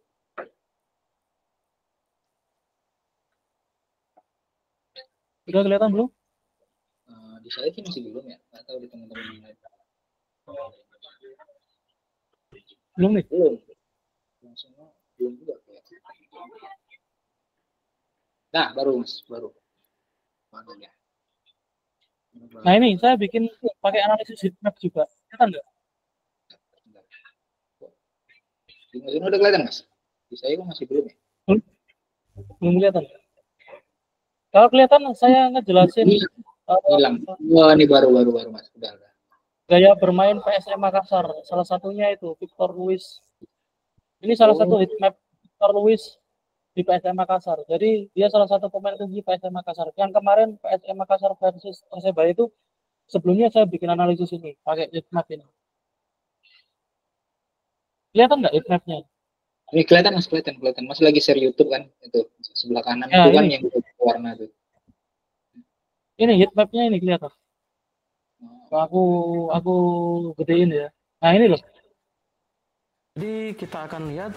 Udah kelihatan belum? Di saya sih masih belum ya. Nggak tahu di teman-teman yang lain. Belum nih? Langsung belum juga ya. Nah, baru. Baru ya. Nah ini saya bikin pakai analisis heatmap juga. Kelihatan nggak? Di Mas udah kelihatan Mas? Di saya kok masih belum ya? Belum kelihatan. Kalau kelihatan saya ngejelasin. Hilang. Wah, ini baru Mas. Udah. Gaya bermain PSM Makassar. Salah satunya itu Victor Luis. Ini salah satu heatmap Victor Luis di PSM Makassar. Jadi dia salah satu pemain kunci PSM Makassar. Yang kemarin PSM Makassar versus Persebaya itu sebelumnya saya bikin analisis ini pakai heatmap ini. Kelihatan nggak heatmapnya? Ini kelihatan Mas. Mas lagi share YouTube kan? Itu sebelah kanan ya, itu kan yang warna itu. Ini heatmapnya ini kelihatan. Aku gedein ya. Nah ini loh. Jadi kita akan lihat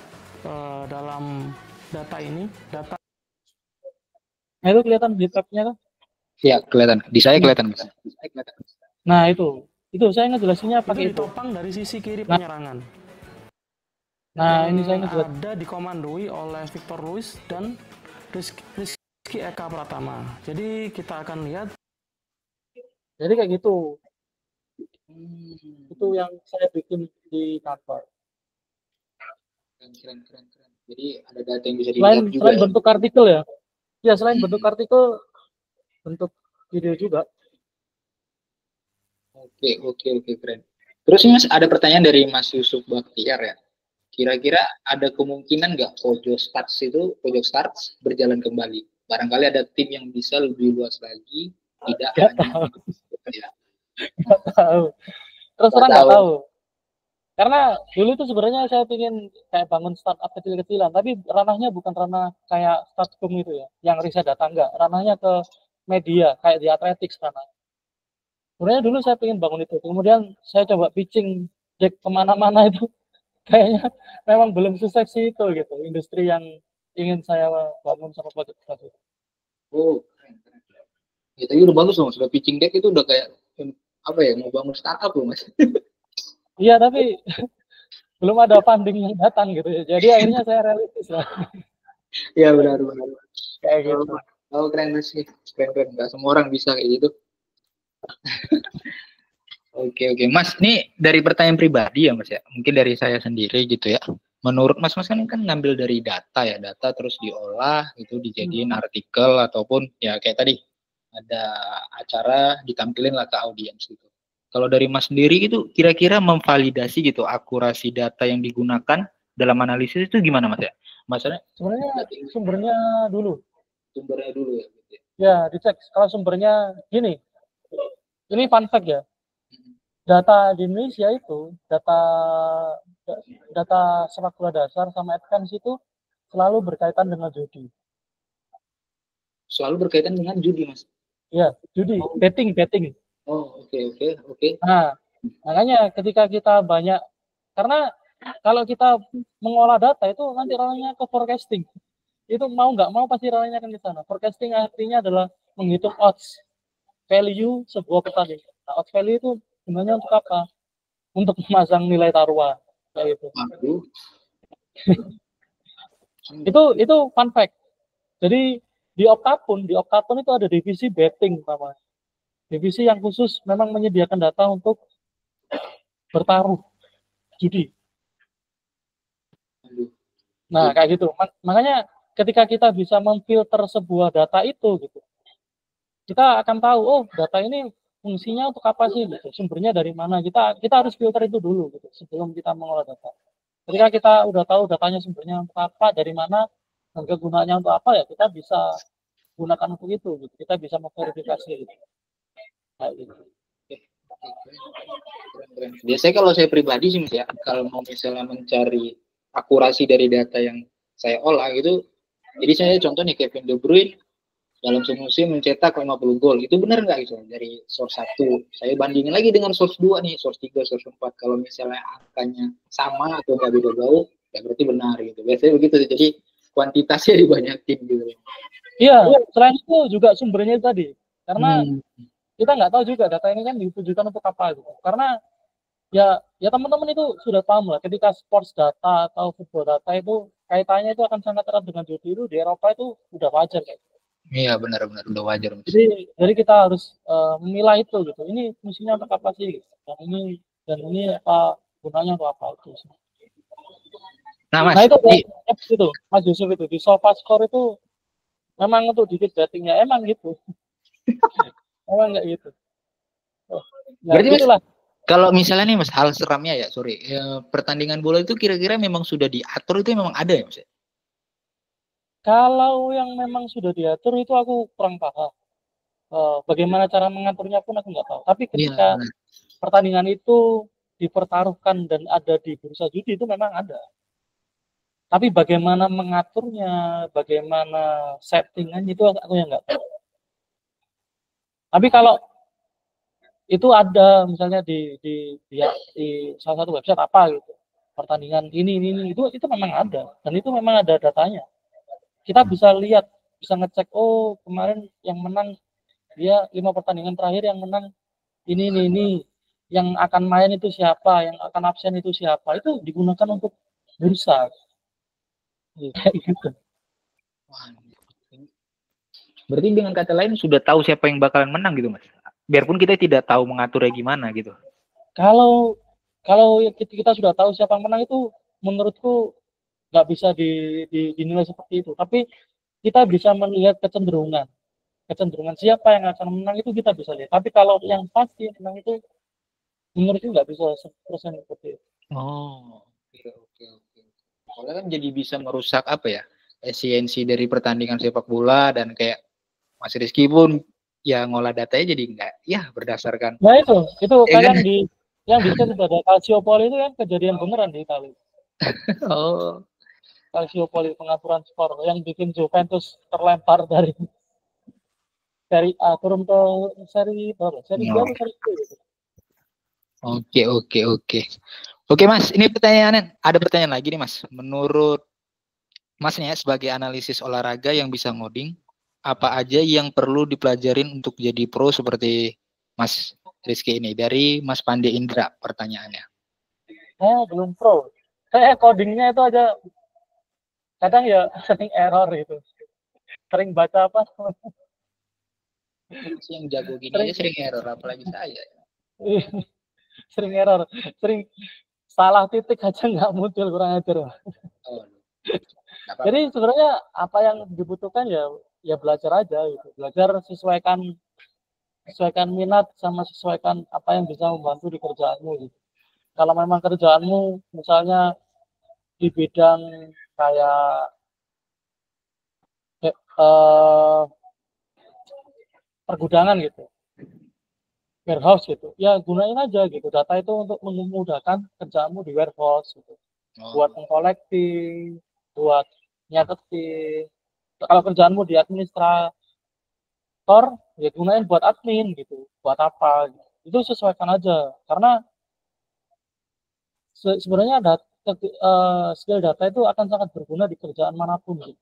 dalam data ini, data. Nah itu kelihatan di tab-nya kan? Iya, kelihatan. Di saya kelihatan, Mas. Nah itu saya ngejelasinnya Itu pakai itu. ditopang dari sisi kiri penyerangan. Nah ini saya ngejelasin. Ada dikomandoi oleh Victor Luis dan Rizky Eka Pratama. Jadi kita akan lihat. Jadi kayak gitu. Itu yang saya bikin di kantor. Keren. Jadi ada data yang bisa dilihat juga. Selain bentuk artikel ya. Ya selain bentuk artikel, bentuk video juga. Oke, keren. Terus Mas, ada pertanyaan dari Mas Yusuf Baktiar ya. Kira-kira ada kemungkinan nggak Pojok Stars berjalan kembali? Barangkali ada tim yang bisa lebih luas lagi, tidak hanya ya. Nggak tahu. Terus terang nggak tahu. Karena dulu itu sebenarnya saya ingin kayak bangun startup kecil-kecilan, tapi ranahnya bukan ranah kayak Startcom itu ya, yang riset data enggak. Ranahnya ke media, kayak di Athletics ranah. Sebenarnya dulu saya ingin bangun itu, kemudian saya coba pitching Jack kemana-mana itu, kayaknya memang belum seseksi itu gitu, industri yang ingin saya bangun sama Pojok Stars itu. Oh, keren. Ya, tapi udah bagus loh, sudah pitching deck itu udah kayak apa ya, mau bangun startup loh Mas. Iya, tapi belum ada funding yang datang gitu ya. Jadi akhirnya saya realistis lah. Iya benar. Kayak gitu. Oh keren Mas, keren. Nggak semua orang bisa kayak gitu. Oke. Mas, ini dari pertanyaan pribadi ya Mas ya. Mungkin dari saya sendiri gitu ya. Menurut Mas kan ngambil dari data ya, data terus diolah itu dijadiin artikel ataupun ya kayak tadi ada acara ditampilin lah ke audiens gitu. Kalau dari Mas sendiri gitu, kira-kira memvalidasi gitu akurasi data yang digunakan dalam analisis itu gimana Mas ya? Maksudnya sumbernya dulu. Sumbernya dulu ya. Gitu ya. Ya, dicek. Kalau sumbernya gini, ini fun fact ya. Data di Indonesia itu, data sepak bola dasar sama advance itu selalu berkaitan dengan judi. Selalu berkaitan dengan judi, Mas? Ya, judi, betting. Oh, oke. Nah, makanya ketika kita banyak, karena kalau kita mengolah data itu nanti ranahnya ke forecasting. Itu mau nggak mau pasti ranahnya akan ke sana. Forecasting artinya adalah menghitung odds value sebuah pertandingan. Nah, odds value itu sebenarnya untuk apa? Untuk memasang nilai taruhan kayak gitu. Itu fun fact. Jadi di Optapun itu ada divisi betting namanya. Divisi yang khusus memang menyediakan data untuk bertaruh judi. Nah, kayak gitu. Makanya ketika kita bisa memfilter sebuah data itu gitu, kita akan tahu, oh data ini fungsinya untuk apa sih gitu. Sumbernya dari mana. Kita harus filter itu dulu gitu sebelum kita mengolah data. Ketika kita udah tahu datanya sumbernya untuk apa, dari mana, dan kegunaannya untuk apa, ya kita bisa gunakan untuk itu gitu. Kita bisa memverifikasi gitu. Kayak gitu. Biasanya kalau saya pribadi sih Mas ya, kalau mau misalnya mencari akurasi dari data yang saya olah itu, jadi saya contohnya Kevin De Bruyne dalam semusim mencetak 50 gol, itu benar nggak gitu dari source 1, saya bandingin lagi dengan source 2 nih, source 3, source 4, kalau misalnya angkanya sama atau nggak beda jauh, ya berarti benar gitu. Biasanya begitu, jadi kuantitasnya dibanyakin gitu. Iya, selain itu juga sumbernya tadi, karena kita nggak tahu juga data ini kan ditujukan untuk apa gitu. Karena ya teman-teman itu sudah paham lah, ketika sports data atau football data itu kaitannya itu akan sangat erat dengan judi, itu di Eropa itu udah wajar kayak gitu. Iya benar udah wajar. Jadi kita harus memilah itu gitu. Ini fungsinya untuk apa sih? Dan ini apa gunanya untuk apa itu? Nah Mas, itu Mas Yusuf itu di SofaScore itu memang untuk dikit bettingnya emang gitu. Emang nggak gitu. Berarti itulah. Kalau misalnya nih Mas, hal seramnya ya, pertandingan bola itu kira-kira memang sudah diatur itu memang ada ya Mas? Kalau yang memang sudah diatur itu aku kurang paham. Bagaimana cara mengaturnya pun aku nggak tahu. Tapi ketika pertandingan itu dipertaruhkan dan ada di bursa judi itu memang ada. Tapi bagaimana mengaturnya, bagaimana settingannya itu aku yang nggak tahu. Tapi kalau itu ada misalnya di salah satu website apa gitu, pertandingan ini itu memang ada, dan itu memang ada datanya. Kita bisa lihat, bisa ngecek, oh kemarin yang menang dia 5 pertandingan terakhir yang menang ini, yang akan main itu siapa, yang akan absen itu siapa, itu digunakan untuk bursa gitu. Wah, berarti dengan kata lain sudah tahu siapa yang bakalan menang gitu Mas. Biarpun kita tidak tahu mengaturnya gimana gitu. Kalau kita sudah tahu siapa yang menang itu menurutku nggak bisa dinilai seperti itu. Tapi kita bisa melihat kecenderungan siapa yang akan menang itu kita bisa lihat. Tapi kalau yang pasti menang itu menurutku nggak bisa 100% seperti itu. Oh, oke. Soalnya kan jadi bisa merusak apa ya, esensi dari pertandingan sepak bola, dan kayak Mas Rizky pun ya ngolah datanya jadi enggak ya berdasarkan. Nah itu Ya kan kan? yang di situ ada Calciopoli itu kan kejadian beneran di Italia. Oh, Calciopoli, pengaturan skor yang bikin Juventus terlempar dari A turun ke seri berapa? Seri B atau seri C gitu. Oke. Oke Mas, ini ada pertanyaan lagi nih Mas. Menurut Masnya sebagai analisis olahraga yang bisa ngoding, apa aja yang perlu dipelajarin untuk jadi pro seperti Mas Rizky ini? Dari Mas Pande Indra pertanyaannya. Belum pro. Saya codingnya itu aja kadang ya sering error itu. Sering baca apa? Yang jago gini aja sering error, apalagi saya. Sering error, sering salah titik aja nggak muncul, kurang ajar. Oh, jadi sebenarnya apa yang dibutuhkan ya belajar aja gitu. Belajar sesuaikan minat sama sesuaikan apa yang bisa membantu di kerjaanmu gitu. Kalau memang kerjaanmu misalnya di bidang kayak pergudangan gitu, warehouse gitu, ya gunain aja gitu data itu untuk memudahkan kerjaanmu di warehouse gitu. Buat mengkolekti, buat nyatetin. Kalau kerjaanmu di administrator, ya gunain buat admin gitu, buat apa gitu. Itu sesuaikan aja, karena sebenarnya skill data itu akan sangat berguna di kerjaan manapun gitu.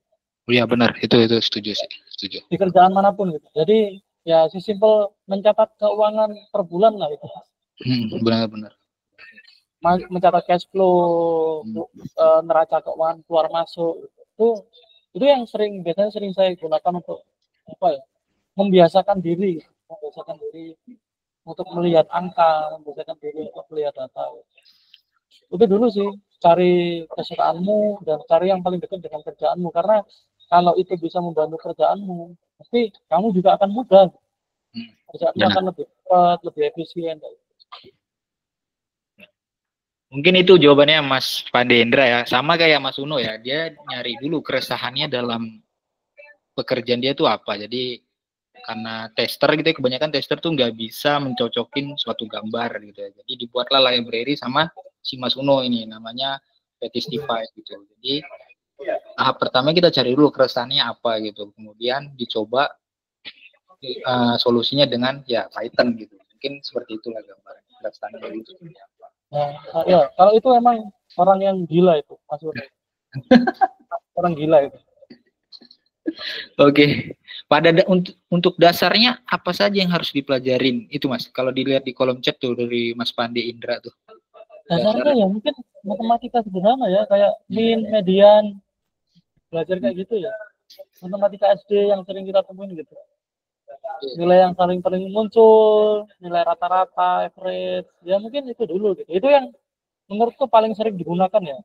Iya benar, itu setuju sih, setuju. Di kerjaan manapun gitu. Jadi ya sesimpel mencatat keuangan per bulan lah itu. Benar. Mencatat cash flow, neraca keuangan keluar masuk itu yang biasanya sering saya gunakan untuk apa ya, membiasakan diri untuk melihat angka, membiasakan diri untuk melihat data. Itu dulu sih, cari kesukaanmu dan cari yang paling dekat dengan kerjaanmu, karena kalau itu bisa membantu kerjaanmu pasti kamu juga akan mudah, kerjaanmu akan lebih cepat, lebih efisien. Mungkin itu jawabannya Mas Pandendra ya. Sama kayak Mas Uno ya. Dia nyari dulu keresahannya dalam pekerjaan dia tuh apa. Jadi karena tester gitu ya, kebanyakan tester tuh nggak bisa mencocokin suatu gambar gitu ya. Jadi dibuatlah library sama si Mas Uno ini, namanya Petistify gitu. Jadi tahap pertama kita cari dulu keresahannya apa gitu. Kemudian dicoba solusinya dengan ya Python gitu. Mungkin seperti itulah gambaran keresahannya gitu. Ya, kalau itu emang orang yang gila itu, Mas Uno. Orang gila itu. Oke. Untuk dasarnya apa saja yang harus dipelajarin itu Mas? Kalau dilihat di kolom chat tuh dari Mas Pande Indra tuh. Dasarnya ya mungkin matematika sederhana ya, kayak min, median, belajar kayak gitu ya. Matematika SD yang sering kita temuin gitu. Nilai yang paling muncul, nilai rata-rata, average, ya mungkin itu dulu gitu. Itu yang menurutku paling sering digunakan ya.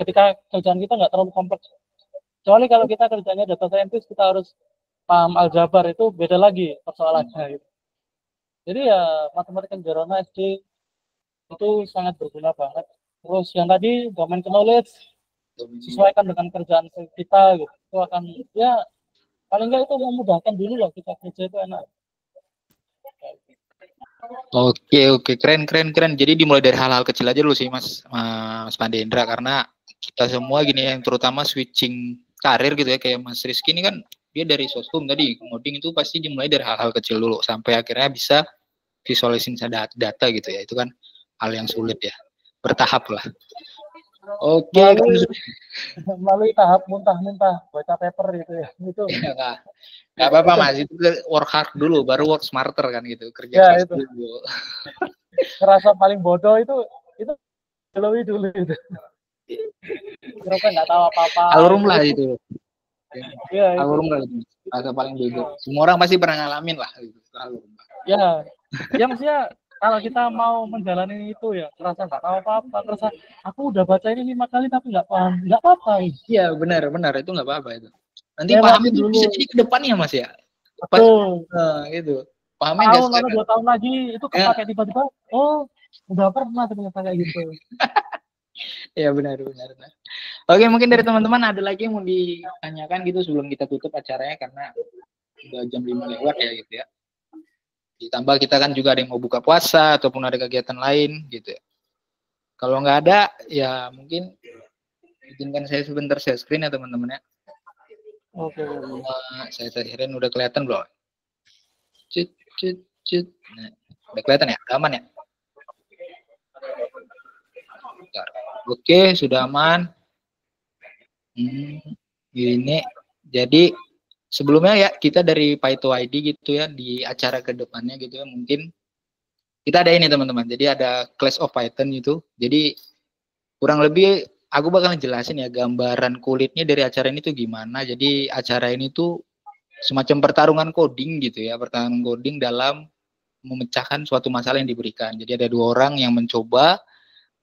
Ketika kerjaan kita nggak terlalu kompleks. Kecuali kalau kita kerjanya data scientist, kita harus paham aljabar, itu beda lagi persoalannya gitu. Jadi ya matematika sederhana SD itu sangat berguna banget. Terus yang tadi domain knowledge, sesuaikan dengan kerjaan kita gitu. Itu akan ya paling nggak itu memudahkan dulu lah kita kerja itu enak. Oke, keren. Jadi dimulai dari hal-hal kecil aja dulu sih Mas Pandendra, karena kita semua gini yang terutama switching karir gitu ya, kayak Mas Rizky ini kan dia dari sosum tadi, coding itu pasti dimulai dari hal-hal kecil dulu sampai akhirnya bisa visualisasi data gitu ya. Itu kan hal yang sulit ya. Bertahap lah. Oke, melalui tahap muntah-muntah baca paper gitu ya. Itu nggak apa-apa Mas, itu work hard dulu baru work smarter kan gitu, kerja ya, keras itu dulu. ngerasa paling bodoh itu dulu itu. Mereka nggak tahu apa-apa. Alrum lah itu. Iya, alrum lah itu. Rasa paling bodoh. Semua orang pasti pernah ngalamin lah gitu. Alrum. Ya, maksudnya kalau kita mau menjalani itu ya, terasa nggak tahu apa-apa, terasa aku udah baca ini 5 kali tapi nggak paham, nggak apa-apa. Iya benar itu nggak apa-apa itu. Nanti pahamin dulu bisa jadi ke depannya Mas ya. Betul. Gitu. Pahamin tahun atau 2 tahun lagi itu kepake tiba-tiba, oh udah pernah ternyata kayak gitu. Ya benar. Oke, mungkin dari teman-teman ada lagi yang mau ditanyakan gitu sebelum kita tutup acaranya karena udah jam 5 lewat ya gitu ya. Ditambah kita kan juga ada yang mau buka puasa ataupun ada kegiatan lain gitu ya. Kalau nggak ada ya mungkin izinkan saya sebentar share screen ya teman-teman ya. Oke. Saya sharein udah kelihatan belum? Nah, udah kelihatan ya? Udah aman ya? Bentar. Oke, sudah aman. Ini jadi sebelumnya ya kita dari Python ID gitu ya di acara kedepannya gitu ya mungkin kita ada ini teman-teman. Jadi ada Clash of Python itu. Jadi kurang lebih aku bakal jelasin ya gambaran kulitnya dari acara ini tuh gimana. Jadi acara ini tuh semacam pertarungan coding gitu ya, pertarungan coding dalam memecahkan suatu masalah yang diberikan. Jadi ada 2 orang yang mencoba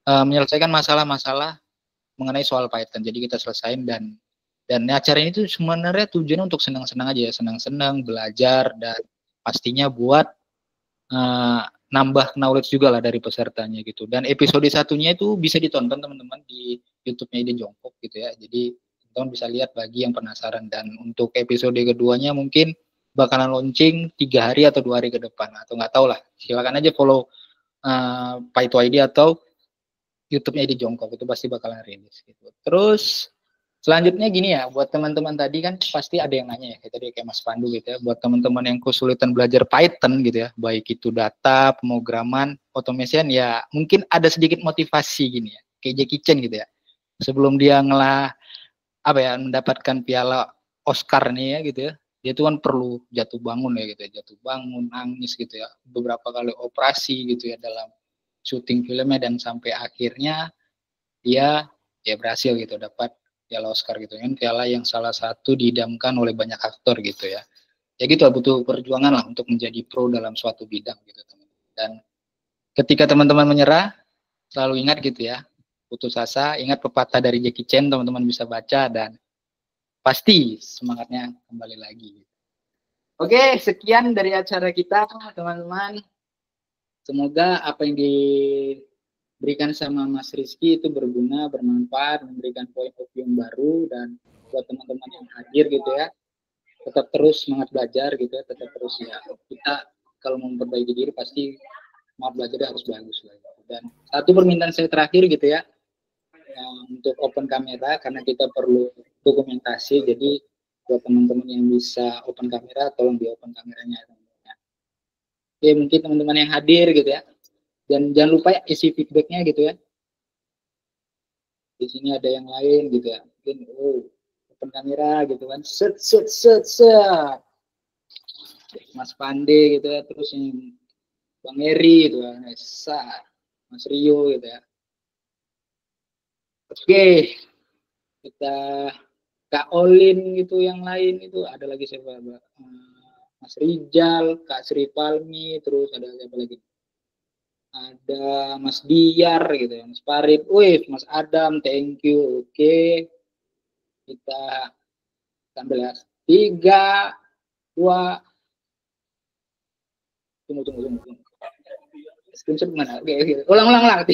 menyelesaikan masalah-masalah mengenai soal Python. Jadi kita selesain dan acara ini tuh sebenarnya tujuannya untuk senang-senang aja ya, senang-senang belajar dan pastinya buat nambah knowledge juga lah dari pesertanya gitu. Dan episode satunya itu bisa ditonton teman-teman di YouTube-nya Ide Jongkok gitu ya. Jadi teman-teman bisa lihat bagi yang penasaran. Dan untuk episode keduanya mungkin bakalan launching 3 hari atau 2 hari ke depan atau nggak tahu lah. Silakan aja follow Python ID atau YouTube-nya Ide Jongkok, itu pasti bakalan rilis gitu. Terus selanjutnya gini ya, buat teman-teman tadi kan pasti ada yang nanya ya, kayak Mas Pandu gitu ya, buat teman-teman yang kesulitan belajar Python gitu ya, baik itu data, pemrograman, automation ya, mungkin ada sedikit motivasi gini ya, kayak Jackie Chan gitu ya. Sebelum dia mendapatkan piala Oscar nih ya gitu ya, dia tuh kan perlu jatuh bangun ya gitu ya, jatuh bangun, nangis gitu ya, beberapa kali operasi gitu ya dalam syuting filmnya dan sampai akhirnya dia berhasil gitu dapat piala Oscar gitu kan, piala yang salah satu diidamkan oleh banyak aktor gitu ya. Ya gitu butuh perjuangan lah untuk menjadi pro dalam suatu bidang gitu teman-teman. Dan ketika teman-teman menyerah selalu ingat gitu ya, putus asa, ingat pepatah dari Jackie Chan, teman-teman bisa baca dan pasti semangatnya kembali lagi. Oke, sekian dari acara kita teman-teman. Semoga apa yang diberikan sama Mas Rizky itu berguna, bermanfaat, memberikan point of view yang baru, dan buat teman-teman yang hadir gitu ya, tetap terus semangat belajar gitu ya, tetap terus ya, kita kalau mau memperbaiki diri pasti semangat belajar harus bagus lah. Dan satu permintaan saya terakhir gitu ya, untuk open kamera karena kita perlu dokumentasi, jadi buat teman-teman yang bisa open kamera tolong di open kameranya. Oke, mungkin teman-teman yang hadir gitu ya. Dan jangan lupa ya, isi feedbacknya gitu ya. Di sini ada yang lain gitu ya. Mungkin open kamera gitu kan. Set. Mas Pande gitu ya. Terus yang Bang Eri gitu kan. Mas Rio gitu ya. Oke. Kita Kak Olin gitu, yang lain itu ada lagi siapa? Mas Rijal, Kak Sri Palmi, terus ada siapa lagi? Ada Mas Diar gitu ya, Mas Farid, Mas Adam, thank you. Oke. Kita sambil 3, 2, tunggu. Screenshot mana? Oke. Ulang. 3,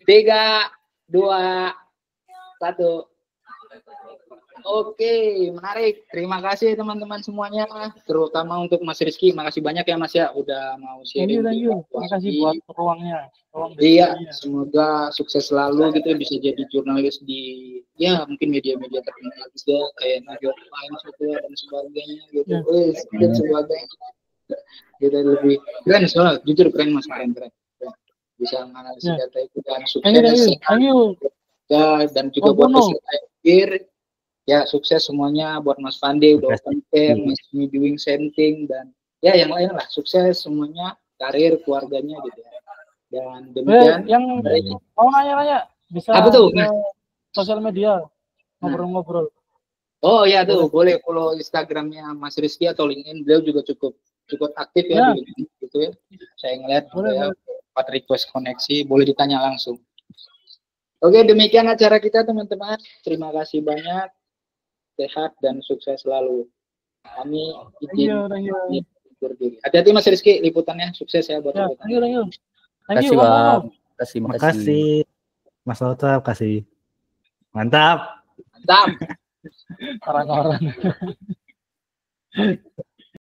2, 1. Oke, menarik. Terima kasih teman-teman semuanya, terutama untuk Mas Rizky. Makasih banyak ya Mas ya, udah mau sharing. Thank you. Terima kasih buat ruangnya. Iya, semoga sukses selalu gitu, bisa jadi jurnalis di mungkin media-media terkenal juga kayak New York Times dan sebagainya gitu. Dan sebagainya. Kita lebih keren soalnya, jujur keren Mas, keren. Bisa menganalisis data itu dan sukses. Thank you. Ya, dan juga buat peserta akhir, ya sukses semuanya buat Mas Pande udah open camp, Mas doing same thing, dan ya yang lain lah, sukses semuanya, karir, keluarganya gitu ya. Dan demikian. Yang mau nanya-nanya bisa apa tuh? Sosial media ngobrol-ngobrol. Oh ya tuh, boleh follow Instagramnya Mas Rizky atau LinkedIn, beliau juga cukup aktif ya di LinkedIn gitu ya. Saya ngeliat ya, dapat request koneksi, boleh ditanya langsung. Oke, demikian acara kita teman-teman. Terima kasih banyak, sehat dan sukses selalu. Kami izin undur diri. Hati-hati Mas Rizky, liputannya sukses ya buat liputannya. Thank you, Bang. Terima kasih. Mas Lauta, kasih. Mantap. Orang-orang.